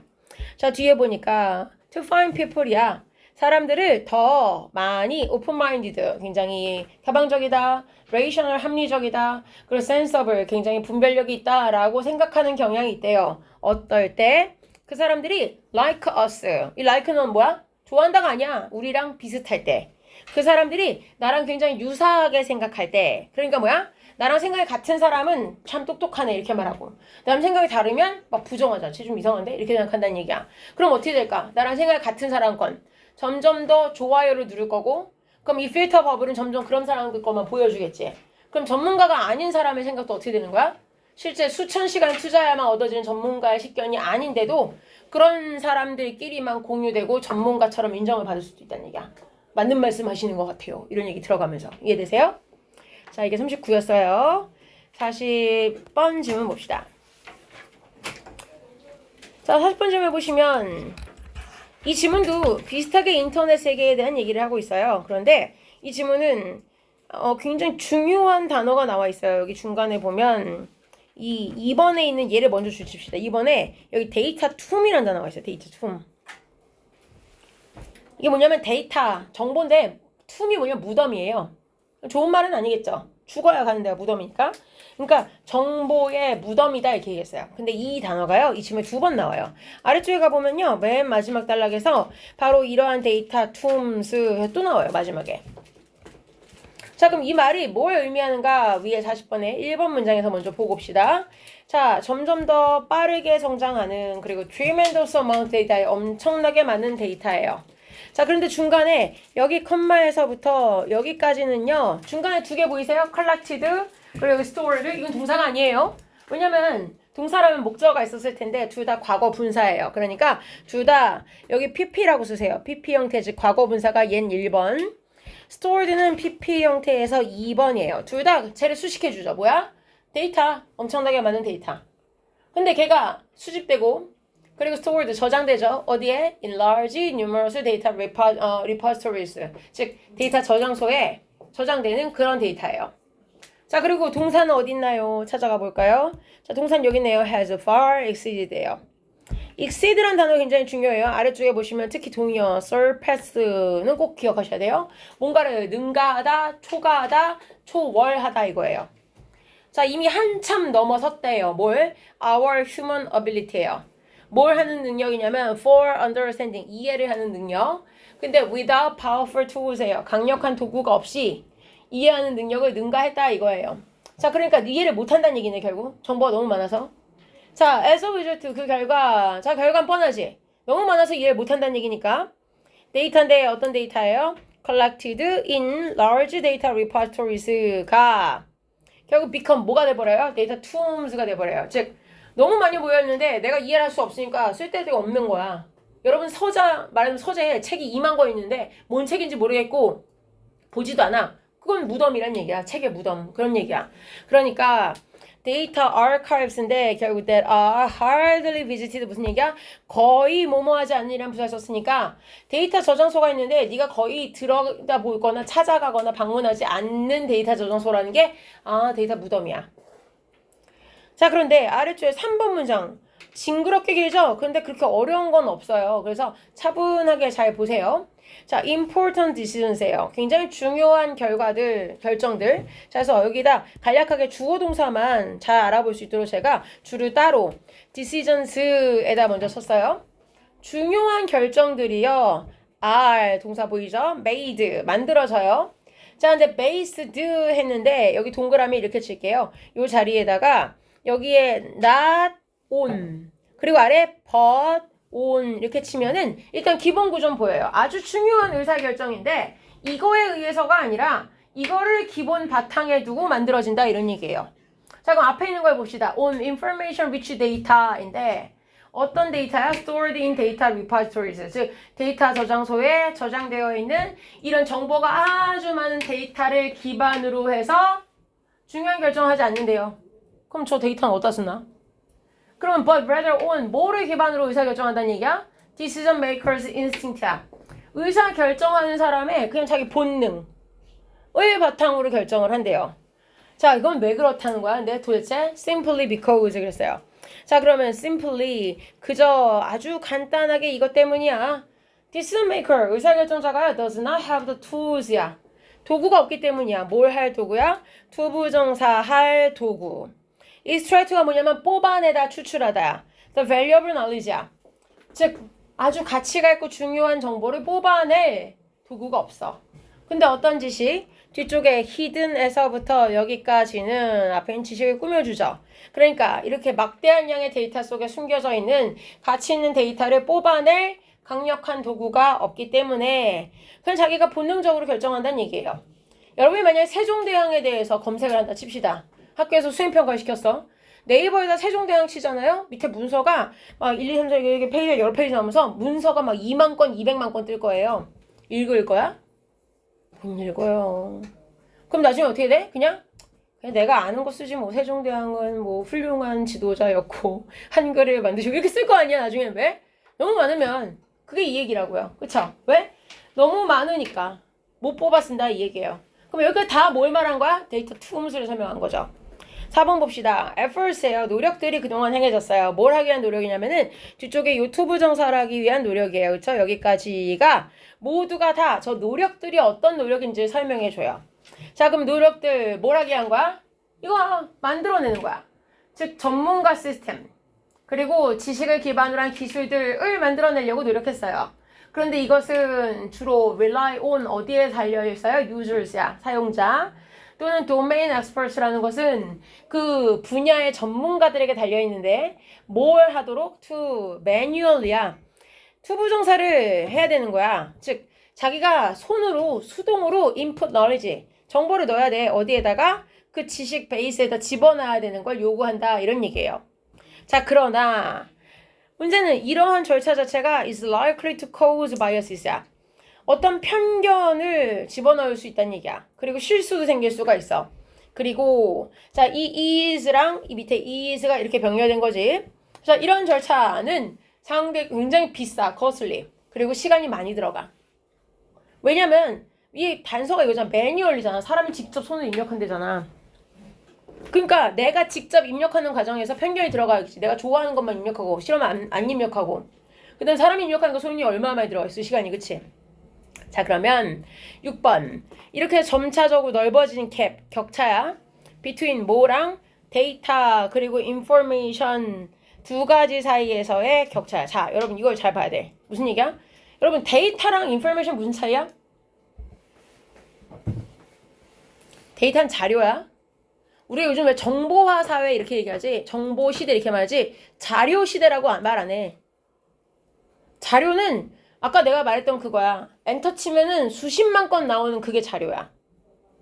자, 뒤에 보니까 to find people이야. 사람들을 더 많이 open-minded, 굉장히 개방적이다, rational, 합리적이다, 그리고 sensible, 굉장히 분별력이 있다라고 생각하는 경향이 있대요. 어떨 때? 그 사람들이 like us. 이 like는 뭐야? 좋아한다가 아니야. 우리랑 비슷할 때. 그 사람들이 나랑 굉장히 유사하게 생각할 때. 그러니까 뭐야? 나랑 생각이 같은 사람은 참 똑똑하네 이렇게 말하고 나랑 생각이 다르면 막 부정하자. 쟤 좀 이상한데? 이렇게 생각한다는 얘기야. 그럼 어떻게 될까? 나랑 생각이 같은 사람 건 점점 더 좋아요를 누를 거고 그럼 이 필터 버블은 점점 그런 사람 것만 보여주겠지. 그럼 전문가가 아닌 사람의 생각도 어떻게 되는 거야? 실제 수천 시간 투자해야만 얻어지는 전문가의 식견이 아닌데도 그런 사람들끼리만 공유되고 전문가처럼 인정을 받을 수도 있다는 얘기야. 맞는 말씀 하시는 것 같아요. 이런 얘기 들어가면서. 이해되세요? 자, 이게 39였어요. 40번 질문 봅시다. 자, 40번 질문 보시면 이 지문도 비슷하게 인터넷 세계에 대한 얘기를 하고 있어요. 그런데 이 지문은 굉장히 중요한 단어가 나와 있어요. 여기 중간에 보면 이 2번에 있는 얘를 먼저 주십시다. 2번에 여기 데이터 툼이라는 단어가 있어요. 데이터 툼. 이게 뭐냐면 데이터, 정보인데 툼이 뭐냐면 무덤이에요. 좋은 말은 아니겠죠. 죽어야 가는 데가 무덤이니까. 그러니까 정보의 무덤이다 이렇게 얘기했어요. 근데 이 단어가요. 이 지문에 2번 나와요. 아래쪽에 가보면요. 맨 마지막 단락에서 바로 이러한 데이터 툼스 또 나와요. 마지막에. 자, 그럼 이 말이 뭘 의미하는가 위에 40번에 1번 문장에서 먼저 보고 봅시다. 자, 점점 더 빠르게 성장하는 그리고 tremendous amount 데이터에 엄청나게 많은 데이터예요. 자, 그런데 중간에 여기 컴마에서부터 여기까지는요. 중간에 두 개 보이세요? collected 그리고 여기 stored. 이건 동사가 아니에요. 왜냐면 동사라면 목적어가 있었을 텐데 둘 다 과거 분사예요. 그러니까 둘 다 여기 pp라고 쓰세요. pp 형태 즉 과거 분사가 얜 1번. stored는 pp 형태에서 2번이에요. 둘 다 쟤를 수식해주죠. 뭐야? 데이터. 엄청나게 많은 데이터. 근데 걔가 수집되고 그리고 stored 저장되죠. 어디에? in large numerous data repositories. 즉 데이터 저장소에 저장되는 그런 데이터예요. 자, 그리고 동사는 어디 있나요? 찾아가 볼까요? 자, 동사는 여기 있네요. has far exceeded예요. exceed란 단어 굉장히 중요해요. 아래쪽에 보시면 특히 동의어 surpass는 꼭 기억하셔야 돼요. 뭔가를 능가하다, 초과하다, 초월하다 이거예요. 자, 이미 한참 넘어섰대요. 뭘? Our human ability예요. 뭘 하는 능력이냐면 for understanding, 이해를 하는 능력. 근데 without powerful tools예요. 강력한 도구가 없이 이해하는 능력을 능가했다 이거예요. 자, 그러니까 이해를 못한다는 얘기네 결국. 정보가 너무 많아서. 자, as a result 그 결과, 자 결과는 뻔하지. 너무 많아서 이해를 못한다는 얘기니까. 데이터인데 어떤 데이터예요? collected in large data repositories가 결국 become 뭐가 돼버려요? 데이터 tombs가 돼버려요. 즉 너무 많이 모여있는데 내가 이해를 할 수 없으니까 쓸데가 없는 거야. 여러분 서자 말하면 서재에 책이 2만 권 있는데 뭔 책인지 모르겠고 보지도 않아. 그건 무덤이란 얘기야. 책의 무덤. 그런 얘기야. 그러니까 데이터 archives인데 결국 that are hardly visited 무슨 얘기야? 거의 뭐뭐하지 않는 이라는 부사를 썼으니까 데이터 저장소가 있는데 네가 거의 들여다보거나 찾아가거나 방문하지 않는 데이터 저장소라는 게 데이터 무덤이야. 자, 그런데 아래쪽에 3번 문장 징그럽게 길죠? 그런데 그렇게 어려운 건 없어요. 그래서 차분하게 잘 보세요. 자, important decisions예요. 굉장히 중요한 결과들, 결정들. 자, 그래서 여기다 간략하게 주어 동사만 잘 알아볼 수 있도록 제가 주를 따로 decisions에다 먼저 썼어요. 중요한 결정들이요. are 동사 보이죠? made 만들어져요. 자, 근데 based 했는데 여기 동그라미 이렇게 칠게요. 이 자리에다가 여기에 not on 그리고 아래 but on 이렇게 치면은 일단 기본 구조는 보여요. 아주 중요한 의사결정인데 이거에 의해서가 아니라 이거를 기본 바탕에 두고 만들어진다 이런 얘기예요. 자, 그럼 앞에 있는 걸 봅시다. on information rich data인데 어떤 데이터야? stored in data repositories. 즉 데이터 저장소에 저장되어 있는 이런 정보가 아주 많은 데이터를 기반으로 해서 중요한 결정을 하지 않는데요. 그럼 저 데이터는 어디다 쓰나? 그러면 but rather on 뭐를 기반으로 의사결정한다는 얘기야? decision makers instinct야. 의사결정하는 사람의 그냥 자기 본능을 바탕으로 결정을 한대요. 자, 이건 왜 그렇다는 거야? 근데 도대체 simply because 그랬어요. 자, 그러면 simply 그저 아주 간단하게 이것 때문이야. decision maker 의사결정자가 does not have the tools야. 도구가 없기 때문이야. 뭘 할 도구야? 투부정사 할 도구. extract가 뭐냐면 뽑아내다 추출하다. the valuable knowledge야. 즉 아주 가치가 있고 중요한 정보를 뽑아낼 도구가 없어. 근데 어떤 지식? 뒤쪽에 hidden에서부터 여기까지는 앞에 있는 지식을 꾸며주죠. 그러니까 이렇게 막대한 양의 데이터 속에 숨겨져 있는 가치 있는 데이터를 뽑아낼 강력한 도구가 없기 때문에 그냥 자기가 본능적으로 결정한다는 얘기예요. 여러분이 만약에 세종대왕에 대해서 검색을 한다 칩시다. 학교에서 수행평가 시켰어. 네이버에다 세종대왕 치잖아요. 밑에 문서가 막 1, 2, 3, 4 이렇게 페이지가 여러 페이지 나오면서 문서가 막 2만 건, 200만 건 뜰 거예요. 읽을 거야? 못 읽어요. 그럼 나중에 어떻게 돼? 그냥 내가 아는 거 쓰지 뭐. 세종대왕은 뭐 훌륭한 지도자였고 한글을 만드시고 이렇게 쓸 거 아니야 나중에. 왜? 너무 많으면 그게 이 얘기라고요. 그쵸? 왜? 너무 많으니까 못 뽑아 쓴다 이 얘기예요. 그럼 여기까지 다 뭘 말한 거야? 데이터 투음수를 설명한 거죠. 4번 봅시다. efforts예요. 노력들이 그동안 행해졌어요. 뭘 하기 위한 노력이냐면은 뒤쪽에 유튜브 정사를 하기 위한 노력이에요. 그쵸? 여기까지가 모두가 다 저 노력들이 어떤 노력인지 설명해줘요. 자, 그럼 노력들 뭘 하기 위한 거야? 이거 만들어내는 거야. 즉 전문가 시스템 그리고 지식을 기반으로 한 기술들을 만들어내려고 노력했어요. 그런데 이것은 주로 rely on 어디에 달려있어요? users야. 사용자. 또는 domain experts라는 것은 그 분야의 전문가들에게 달려있는데 뭘 하도록? to manually야. 투부정사를 해야 되는 거야. 즉 자기가 손으로 수동으로 input knowledge 정보를 넣어야 돼. 어디에다가? 그 지식 베이스에다 집어넣어야 되는 걸 요구한다. 이런 얘기예요. 자, 그러나 문제는 이러한 절차 자체가 is likely to cause biases야. 어떤 편견을 집어넣을 수 있다는 얘기야. 그리고 실수도 생길 수가 있어. 그리고 자, 이 is랑 이 밑에 is가 이렇게 병렬된 거지. 자, 이런 절차는 굉장히 비싸, costly. 그리고 시간이 많이 들어가. 왜냐면 이 단서가 이거잖아. 매뉴얼이잖아. 사람이 직접 손을 입력한 데잖아. 그러니까 내가 직접 입력하는 과정에서 편견이 들어가겠지. 내가 좋아하는 것만 입력하고 싫으면 안 입력하고. 그다음 사람이 입력하는 거 손이 얼마나 많이 들어가 있어 시간이 그치? 자 그러면 6번 이렇게 점차적으로 넓어지는 갭 격차야. between 뭐랑 데이터 그리고 information 두 가지 사이에서의 격차야. 자 여러분 이걸 잘 봐야 돼. 무슨 얘기야? 여러분 데이터랑 information 무슨 차이야? 데이터는 자료야. 우리가 요즘 왜 정보화 사회 이렇게 얘기하지? 정보 시대 이렇게 말하지? 자료 시대라고 말 안 해. 자료는 아까 내가 말했던 그거야. 엔터 치면은 수십만 건 나오는 그게 자료야.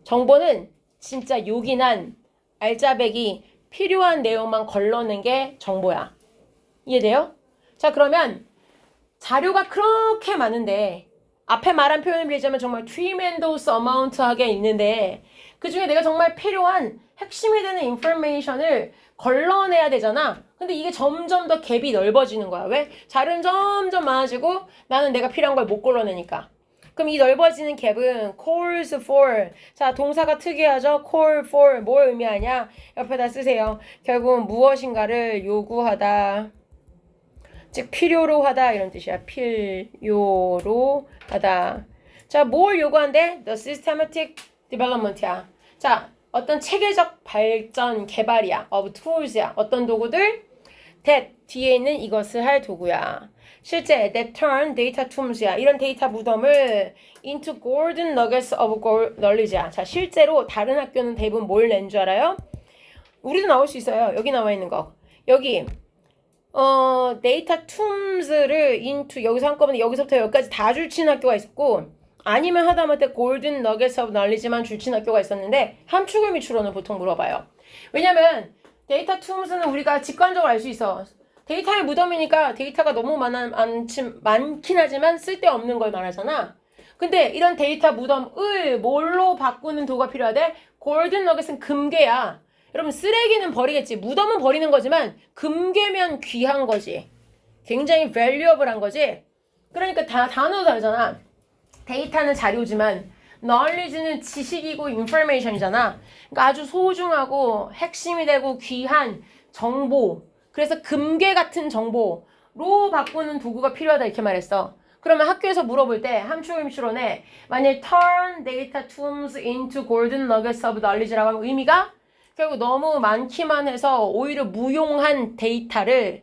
정보는 진짜 요긴한 알짜배기 필요한 내용만 걸러낸 게 정보야. 이해돼요? 자 그러면 자료가 그렇게 많은데 앞에 말한 표현을 빌리자면 정말 tremendous amount하게 있는데 그 중에 내가 정말 필요한 핵심이 되는 인포메이션을 걸러내야 되잖아. 근데 이게 점점 더 갭이 넓어지는 거야. 왜? 자료는 점점 많아지고 나는 내가 필요한 걸 못 걸러내니까. 그럼 이 넓어지는 갭은 calls for. 자, 동사가 특이하죠? call for. 뭘 의미하냐? 옆에다 쓰세요. 결국은 무엇인가를 요구하다. 즉 필요로 하다 이런 뜻이야. 필요로 하다. 자, 뭘 요구한대? The systematic development야. 자, 어떤 체계적 발전 개발이야. of tools야. 어떤 도구들? that 뒤에 있는 이것을 할 도구야. 실제 that turn data tools야. 이런 데이터 무덤을 into golden nuggets of knowledge야. 자, 실제로 다른 학교는 대부분 뭘 낸 줄 알아요? 우리도 나올 수 있어요. 여기 나와 있는 거. 여기 데이터 툼스를 into 여기서 한꺼번에 여기서부터 여기까지 다 줄치는 학교가 있었고 아니면 하다못해 골든 너겟 오브 널리지만 줄치는 학교가 있었는데 함축을 미추로는 보통 물어봐요. 왜냐면 데이터 툼스는 우리가 직관적으로 알 수 있어. 데이터의 무덤이니까 데이터가 너무 많긴 하지만 쓸데없는 걸 말하잖아. 근데 이런 데이터 무덤을 뭘로 바꾸는 도구가 필요하대? 골든 너겟은 금괴야. 여러분 쓰레기는 버리겠지. 무덤은 버리는 거지만 금괴면 귀한 거지. 굉장히 valuable한 거지. 그러니까 다 단어도 다르잖아. 데이터는 자료지만 knowledge는 지식이고 information이잖아. 그러니까 아주 소중하고 핵심이 되고 귀한 정보. 그래서 금괴 같은 정보로 바꾸는 도구가 필요하다 이렇게 말했어. 그러면 학교에서 물어볼 때 함축임수론에 만약 turn data tombs into golden nuggets of knowledge라고 하면 의미가 결국 너무 많기만 해서 오히려 무용한 데이터를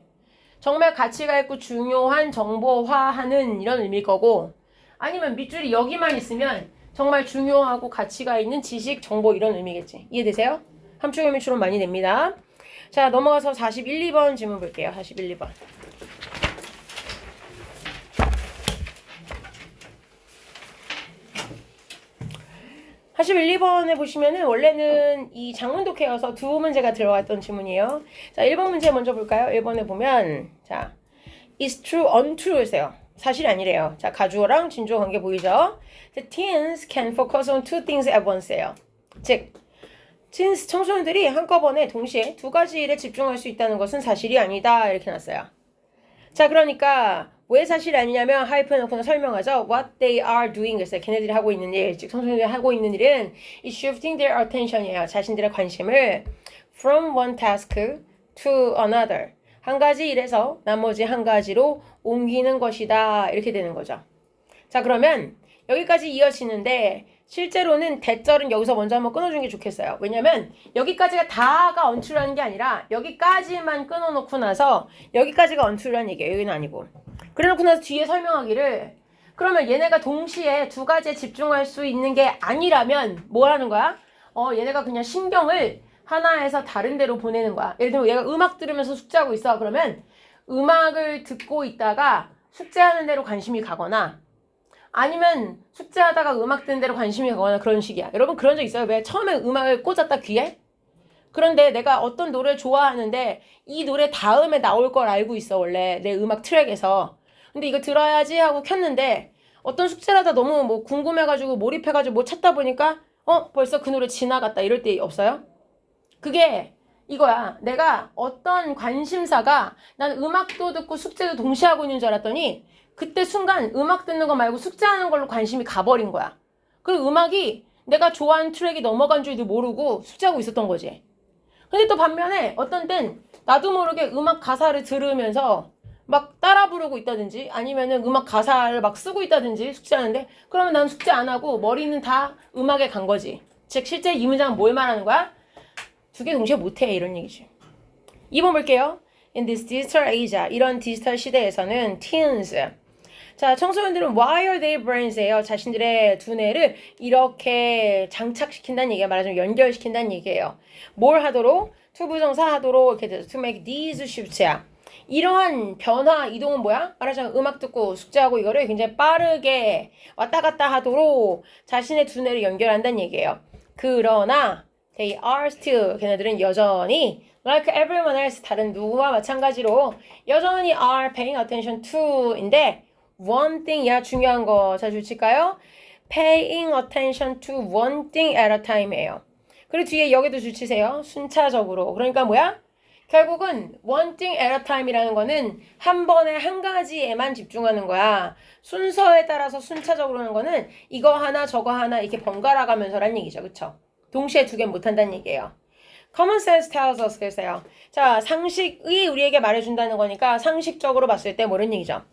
정말 가치가 있고 중요한 정보화하는 이런 의미일 거고 아니면 밑줄이 여기만 있으면 정말 중요하고 가치가 있는 지식, 정보 이런 의미겠지. 이해되세요? 함축 의미 추론 많이 됩니다. 자 넘어가서 41, 2번 질문 볼게요. 41, 2번. 41, 2번에 보시면은 원래는 이 장문독해여서 두 문제가 들어갔던 질문이에요. 자, 1번 문제 먼저 볼까요? 1번에 보면 자, is true, untrue였어요. 사실이 아니래요. 자, 가주어랑 진주어 관계 보이죠? The teens can focus on two things at once예요. 즉, teens 청소년들이 한꺼번에 동시에 두 가지 일에 집중할 수 있다는 것은 사실이 아니다. 이렇게 놨어요. 자, 그러니까 왜 사실이 아니냐면 하이프 해놓고는 설명하죠. What they are doing 그랬어요. 걔네들이 하고 있는 일, 즉 청소년들이 하고 있는 일은 is shifting their attention이에요. 자신들의 관심을 from one task to another. 한 가지 일에서 나머지 한 가지로 옮기는 것이다. 이렇게 되는 거죠. 자, 그러면 여기까지 이어지는데 실제로는 대절은 여기서 먼저 한번 끊어주는 게 좋겠어요. 왜냐면 여기까지가 다가 언출하는 게 아니라 여기까지만 끊어놓고 나서 여기까지가 언출하는 얘기예요. 여기는 아니고. 그래놓고 나서 뒤에 설명하기를 그러면 얘네가 동시에 두 가지에 집중할 수 있는 게 아니라면 뭐 하는 거야? 얘네가 그냥 신경을 하나에서 다른 데로 보내는 거야. 예를 들면 얘가 음악 들으면서 숙제하고 있어. 그러면 음악을 듣고 있다가 숙제하는 데로 관심이 가거나 아니면 숙제하다가 음악 듣는 데로 관심이 가거나 그런 식이야. 여러분 그런 적 있어요? 왜 처음에 음악을 꽂았다 귀에? 그런데 내가 어떤 노래를 좋아하는데 이 노래 다음에 나올 걸 알고 있어 원래 내 음악 트랙에서. 근데 이거 들어야지 하고 켰는데 어떤 숙제를 하다 너무 뭐 궁금해가지고 몰입해가지고 뭐 찾다 보니까 벌써 그 노래 지나갔다 이럴 때 없어요? 그게 이거야. 내가 어떤 관심사가 난 음악도 듣고 숙제도 동시에 하고 있는 줄 알았더니 그때 순간 음악 듣는 거 말고 숙제하는 걸로 관심이 가버린 거야. 그리고 음악이 내가 좋아하는 트랙이 넘어간 줄도 모르고 숙제하고 있었던 거지. 근데 또 반면에 어떤 땐 나도 모르게 음악 가사를 들으면서 막 따라 부르고 있다든지 아니면은 음악 가사를 막 쓰고 있다든지 숙제하는데 그러면 난 숙제 안 하고 머리는 다 음악에 간 거지. 즉 실제 이 문장은 뭘 말하는 거야? 두 개 동시에 못해 이런 얘기지. 2번 볼게요. In this digital age, 이런 디지털 시대에서는 teens, 자 청소년들은 why are they brains예요. 자신들의 두뇌를 이렇게 장착시킨다는 얘기야. 말하자면 연결시킨다는 얘기예요. 뭘 하도록? 투부정사 하도록 이렇게 돼서 to make these shifts야. 이러한 변화 이동은 뭐야? 말하자면 음악 듣고 숙제하고 이거를 굉장히 빠르게 왔다 갔다 하도록 자신의 두뇌를 연결한다는 얘기예요. 그러나 they are still, 걔네들은 여전히 like everyone else, 다른 누구와 마찬가지로 여전히 are paying attention to인데 one thing이야. 중요한 거 잘 줄칠까요? paying attention to one thing at a time이에요. 그리고 뒤에 여기도 줄치세요. 순차적으로. 그러니까 뭐야? 결국은 one thing at a time이라는 거는 한 번에 한 가지에만 집중하는 거야. 순서에 따라서 순차적으로 하는 거는 이거 하나 저거 하나 이렇게 번갈아 가면서란 얘기죠. 그쵸? 동시에 두 개 못한다는 얘기예요. common sense tells us 그랬어요. 자, 상식이 우리에게 말해준다는 거니까 상식적으로 봤을 때 뭐런 얘기죠.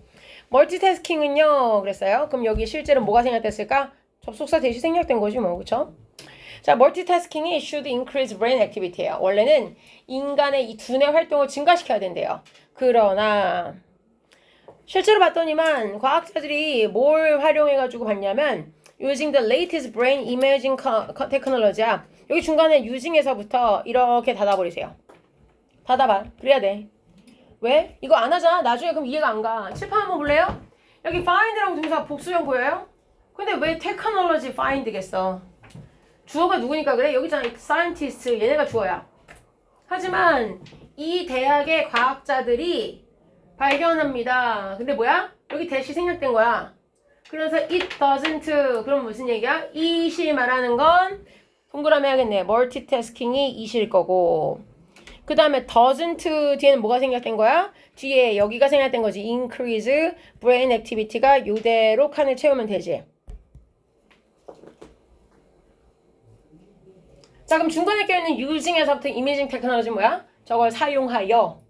멀티태스킹은요 그랬어요. 그럼 여기 실제로 뭐가 생략됐을까? 접속사 대시 생략된 거지 뭐. 그쵸? 자, 멀티태스킹이 should increase brain activity예요. 원래는 인간의 이 두뇌 활동을 증가시켜야 된대요. 그러나 실제로 봤더니만 과학자들이 뭘 활용해가지고 봤냐면 using the latest brain imaging technology야. 여기 중간에 using에서부터 이렇게 닫아버리세요. 닫아봐. 그래야 돼. 왜? 이거 안 하잖아. 나중에 그럼 이해가 안 가. 칠판 한번 볼래요? 여기 find라고 동사 복수형 보여요? 근데 왜 technology find겠어? 주어가 누구니까 그래? 여기 있잖아. scientist. 얘네가 주어야. 하지만 이 대학의 과학자들이 발견합니다. 근데 뭐야? 여기 대시 생략된 거야. 그래서 it doesn't. 그럼 무슨 얘기야? it이 말하는 건 동그라미 하겠네. 멀티태스킹이 it일 거고. 그 다음에 doesn't 뒤에는 뭐가 생략된 거야? 뒤에 여기가 생략된 거지. increase brain activity가 요대로 칸을 채우면 되지. 자, 그럼 중간에 껴있는 using에서부터 imaging technology 뭐야? 저걸 사용하여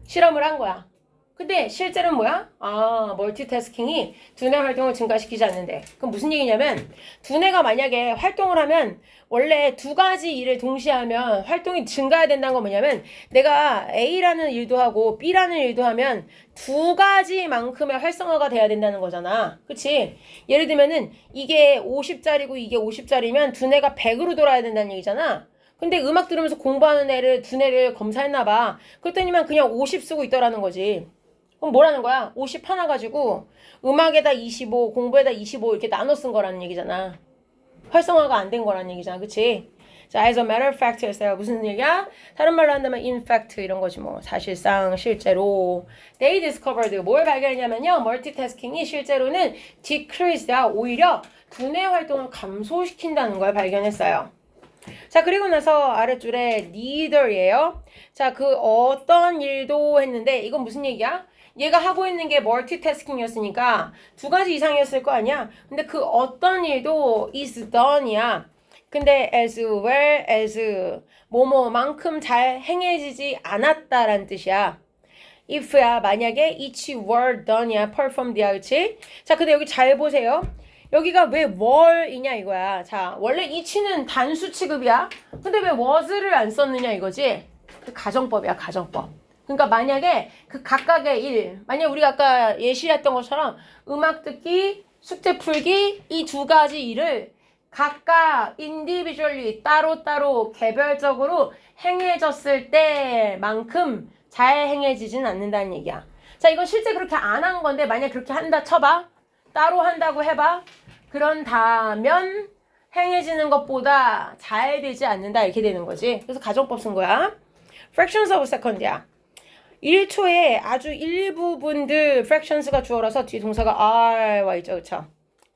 실험을 한 거야. 근데 실제로는 뭐야? 아, 멀티태스킹이 두뇌 활동을 증가시키지 않는데. 그럼 무슨 얘기냐면 두뇌가 만약에 활동을 하면 원래 두 가지 일을 동시에 하면 활동이 증가해야 된다는 건 뭐냐면 내가 A라는 일도 하고 B라는 일도 하면 두 가지만큼의 활성화가 돼야 된다는 거잖아. 그치? 예를 들면은 이게 50짜리고 이게 50짜리면 두뇌가 100으로 돌아야 된다는 얘기잖아. 근데 음악 들으면서 공부하는 애를 두뇌를 검사했나 봐. 그랬더니만 그냥 50 쓰고 있더라는 거지. 그럼 뭐라는 거야? 50 하나 가지고 음악에다 25, 공부에다 25 이렇게 나눠 쓴 거라는 얘기잖아. 활성화가 안 된 거라는 얘기잖아. 그치? 자, as a matter of fact 였어요. 무슨 얘기야? 다른 말로 한다면 in fact 이런 거지 뭐. 사실상, 실제로. They discovered. 뭘 발견했냐면요. 멀티태스킹이 실제로는 decreased야. 오히려 두뇌 활동을 감소시킨다는 걸 발견했어요. 자, 그리고 나서 아랫줄에 neither예요. 자, 그 어떤 일도 했는데 이건 무슨 얘기야? 얘가 하고 있는 게 멀티태스킹이었으니까 두 가지 이상이었을 거 아니야? 근데 그 어떤 일도 is done이야. 근데 as well as 뭐뭐만큼 잘 행해지지 않았다라는 뜻이야. if야 만약에 each were done이야. performed야. 그치? 자, 근데 여기 잘 보세요. 여기가 왜 were이냐 이거야. 자, 원래 each는 단수 취급이야. 근데 왜 was를 안 썼느냐 이거지? 그 가정법이야, 가정법. 그러니까 만약에 그 각각의 일, 만약 우리가 아까 예시했던 것처럼 음악 듣기, 숙제 풀기 이 두 가지 일을 각각 individually 따로따로 개별적으로 행해졌을 때만큼 잘 행해지진 않는다는 얘기야. 자, 이건 실제 그렇게 안 한 건데 만약 그렇게 한다 쳐봐. 따로 한다고 해봐. 그런다면 행해지는 것보다 잘 되지 않는다 이렇게 되는 거지. 그래서 가정법 쓴 거야. fractions of a second야. 1초에 아주 일부분들 fractions가 주어라서 뒤에 동사가 are와 있죠. 그쵸?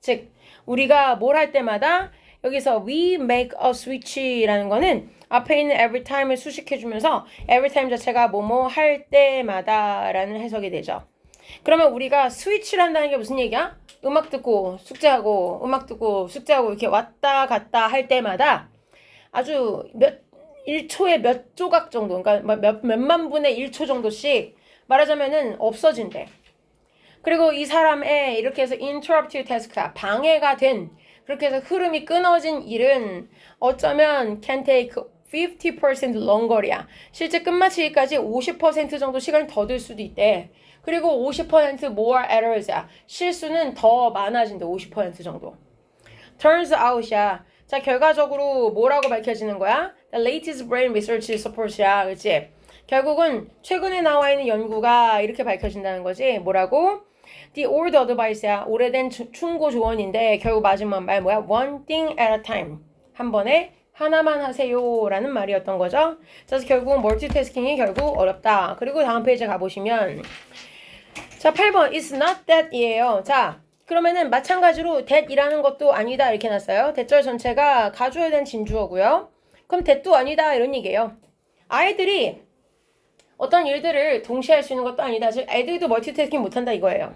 즉 우리가 뭘 할 때마다 여기서 we make a switch라는 거는 앞에 있는 every time을 수식해주면서 every time 자체가 뭐뭐 할 때마다 라는 해석이 되죠. 그러면 우리가 스위치를 한다는 게 무슨 얘기야? 음악 듣고 숙제하고 음악 듣고 숙제하고 이렇게 왔다 갔다 할 때마다 아주 1초에 몇 조각 정도, 그러니까 몇만 분의 1초 정도씩 말하자면은 없어진대. 그리고 이 사람의 이렇게 해서 interrupted task가 방해가 된, 그렇게 해서 흐름이 끊어진 일은 어쩌면 can take 50% longer이야. 실제 끝마치기까지 50% 정도 시간이 더 들 수도 있대. 그리고 50% more errors야. 실수는 더 많아진대. 50% 정도. turns out이야. 자, 결과적으로 뭐라고 밝혀지는 거야? The latest brain research support야. 그치? 결국은 최근에 나와 있는 연구가 이렇게 밝혀진다는 거지. 뭐라고? The old advice야. 오래된 충고 조언인데 결국 마지막 말 뭐야? One thing at a time. 한 번에 하나만 하세요 라는 말이었던 거죠. 그래서 결국은 멀티태스킹이 결국 어렵다. 그리고 다음 페이지 가보시면 자, 8번 It's not that 이에요. 자, 그러면은 마찬가지로 that이라는 것도 아니다 이렇게 놨어요. that절 전체가 가주어에 대한 진주어고요. 그럼 that도 아니다 이런 얘기예요. 아이들이 어떤 일들을 동시에 할 수 있는 것도 아니다. 즉 애들도 멀티태스킹 못한다 이거예요.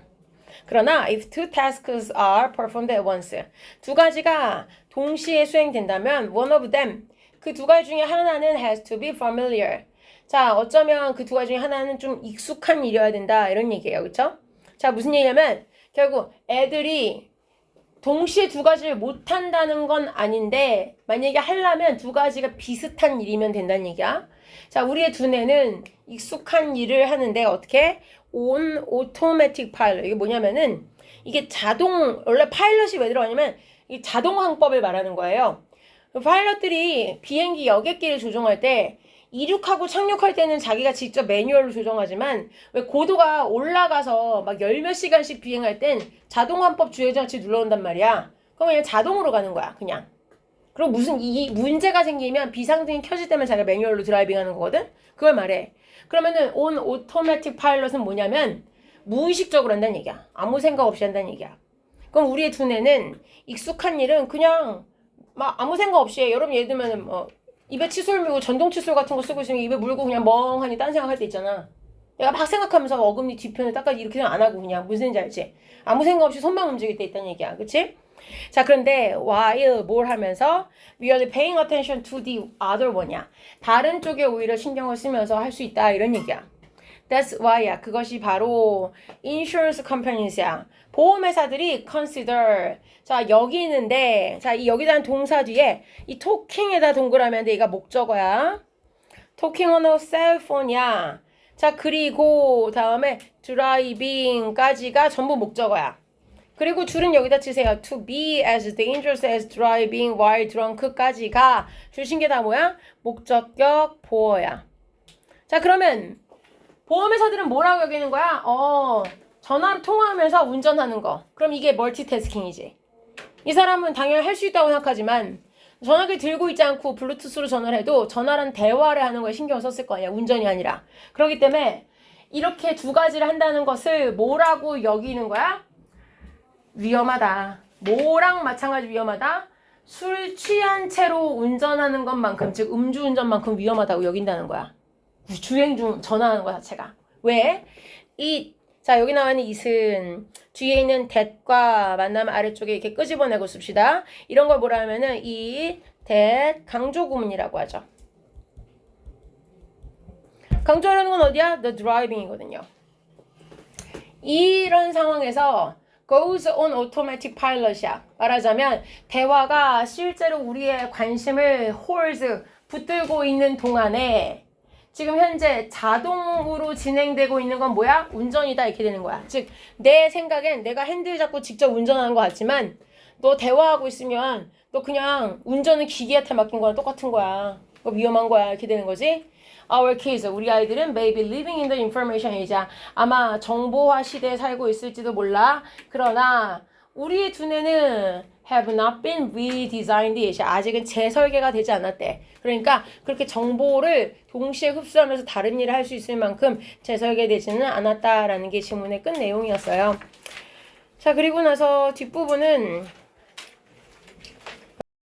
그러나 if two tasks are performed at once, 두 가지가 동시에 수행된다면 one of them, 그 두 가지 중에 하나는 has to be familiar. 자, 어쩌면 그 두 가지 중에 하나는 좀 익숙한 일이어야 된다 이런 얘기예요. 그쵸? 자, 무슨 얘기냐면 결국 애들이 동시에 두 가지를 못한다는 건 아닌데 만약에 하려면 두 가지가 비슷한 일이면 된다는 얘기야. 자, 우리의 두뇌는 익숙한 일을 하는데 어떻게? on automatic pilot. 이게 뭐냐면은 이게 원래 파일럿이 왜 들어가냐면 이 자동 항법을 말하는 거예요. 파일럿들이 비행기 여객기를 조종할 때 이륙하고 착륙할 때는 자기가 직접 매뉴얼로 조정하지만 왜 고도가 올라가서 막 열 몇 시간씩 비행할 땐 자동 항법 주행장치 눌러온단 말이야. 그럼 그냥 자동으로 가는 거야, 그냥. 그리고 무슨 이 문제가 생기면 비상등이 켜질 때만 자기가 매뉴얼로 드라이빙하는 거거든? 그걸 말해. 그러면은 on automatic pilot은 뭐냐면 무의식적으로 한다는 얘기야. 아무 생각 없이 한다는 얘기야. 그럼 우리의 두뇌는 익숙한 일은 그냥 막 아무 생각 없이 해. 여러분 예를 들면은 입에 칫솔 물고 전동 칫솔 같은 거 쓰고 있으면 입에 물고 그냥 멍하니 딴 생각할 때 있잖아. 내가 막 생각하면서 어금니 뒤편을 닦아 이렇게 안 하고 그냥 무슨 얘기인지 알지? 아무 생각 없이 손만 움직일 때 있다는 얘기야. 그치? 자, 그런데 while 뭘 하면서 really paying attention to the other one이야. 다른 쪽에 오히려 신경을 쓰면서 할 수 있다 이런 얘기야. That's why야. 그것이 바로 insurance companies야. 보험회사들이 consider. 자, 여기 있는데 자, 이 여기다는 동사 뒤에 이 talking에다 동그라미 하는데 얘가 목적어야. talking on a cell phone이야. 자, 그리고 다음에 driving까지가 전부 목적어야. 그리고 줄은 여기다 치세요. To be as dangerous as driving while drunk까지가 주신 게 다 뭐야? 목적격 보어야. 자, 그러면 보험회사들은 뭐라고 여기는 거야? 전화로 통화하면서 운전하는 거. 그럼 이게 멀티태스킹이지. 이 사람은 당연히 할 수 있다고 생각하지만 전화기를 들고 있지 않고 블루투스로 전화를 해도 전화란 대화를 하는 거에 신경을 썼을 거 아니야. 운전이 아니라. 그렇기 때문에 이렇게 두 가지를 한다는 것을 뭐라고 여기는 거야? 위험하다. 뭐랑 마찬가지 위험하다? 술 취한 채로 운전하는 것만큼, 즉 음주운전만큼 위험하다고 여긴다는 거야. 주행 중 전화하는 거 자체가. 왜? 자, 여기 나와 있는 it은 뒤에 있는 that과 만나면 아래쪽에 이렇게 끄집어내고 씁시다. 이런 걸 뭐라 하면은 it, that 강조 구문이라고 하죠. 강조하는 건 어디야? The driving이거든요. 이런 상황에서 goes on automatic pilot이야. 말하자면 대화가 실제로 우리의 관심을 holds, 붙들고 있는 동안에 지금 현재 자동으로 진행되고 있는 건 뭐야? 운전이다 이렇게 되는 거야. 즉 내 생각엔 내가 핸들 잡고 직접 운전하는 것 같지만 너 대화하고 있으면 너 그냥 운전은 기계한테 맡긴 거랑 똑같은 거야. 그거 위험한 거야 이렇게 되는 거지. Our kids, 우리 아이들은 may be living in the information age야. 아마 정보화 시대에 살고 있을지도 몰라. 그러나 우리의 두뇌는 have not been redesigned yet. 아직은 재설계가 되지 않았대. 그러니까 그렇게 정보를 동시에 흡수하면서 다른 일을 할 수 있을 만큼 재설계되지는 않았다라는 게 지문의 끝 내용이었어요. 자, 그리고 나서 뒷부분은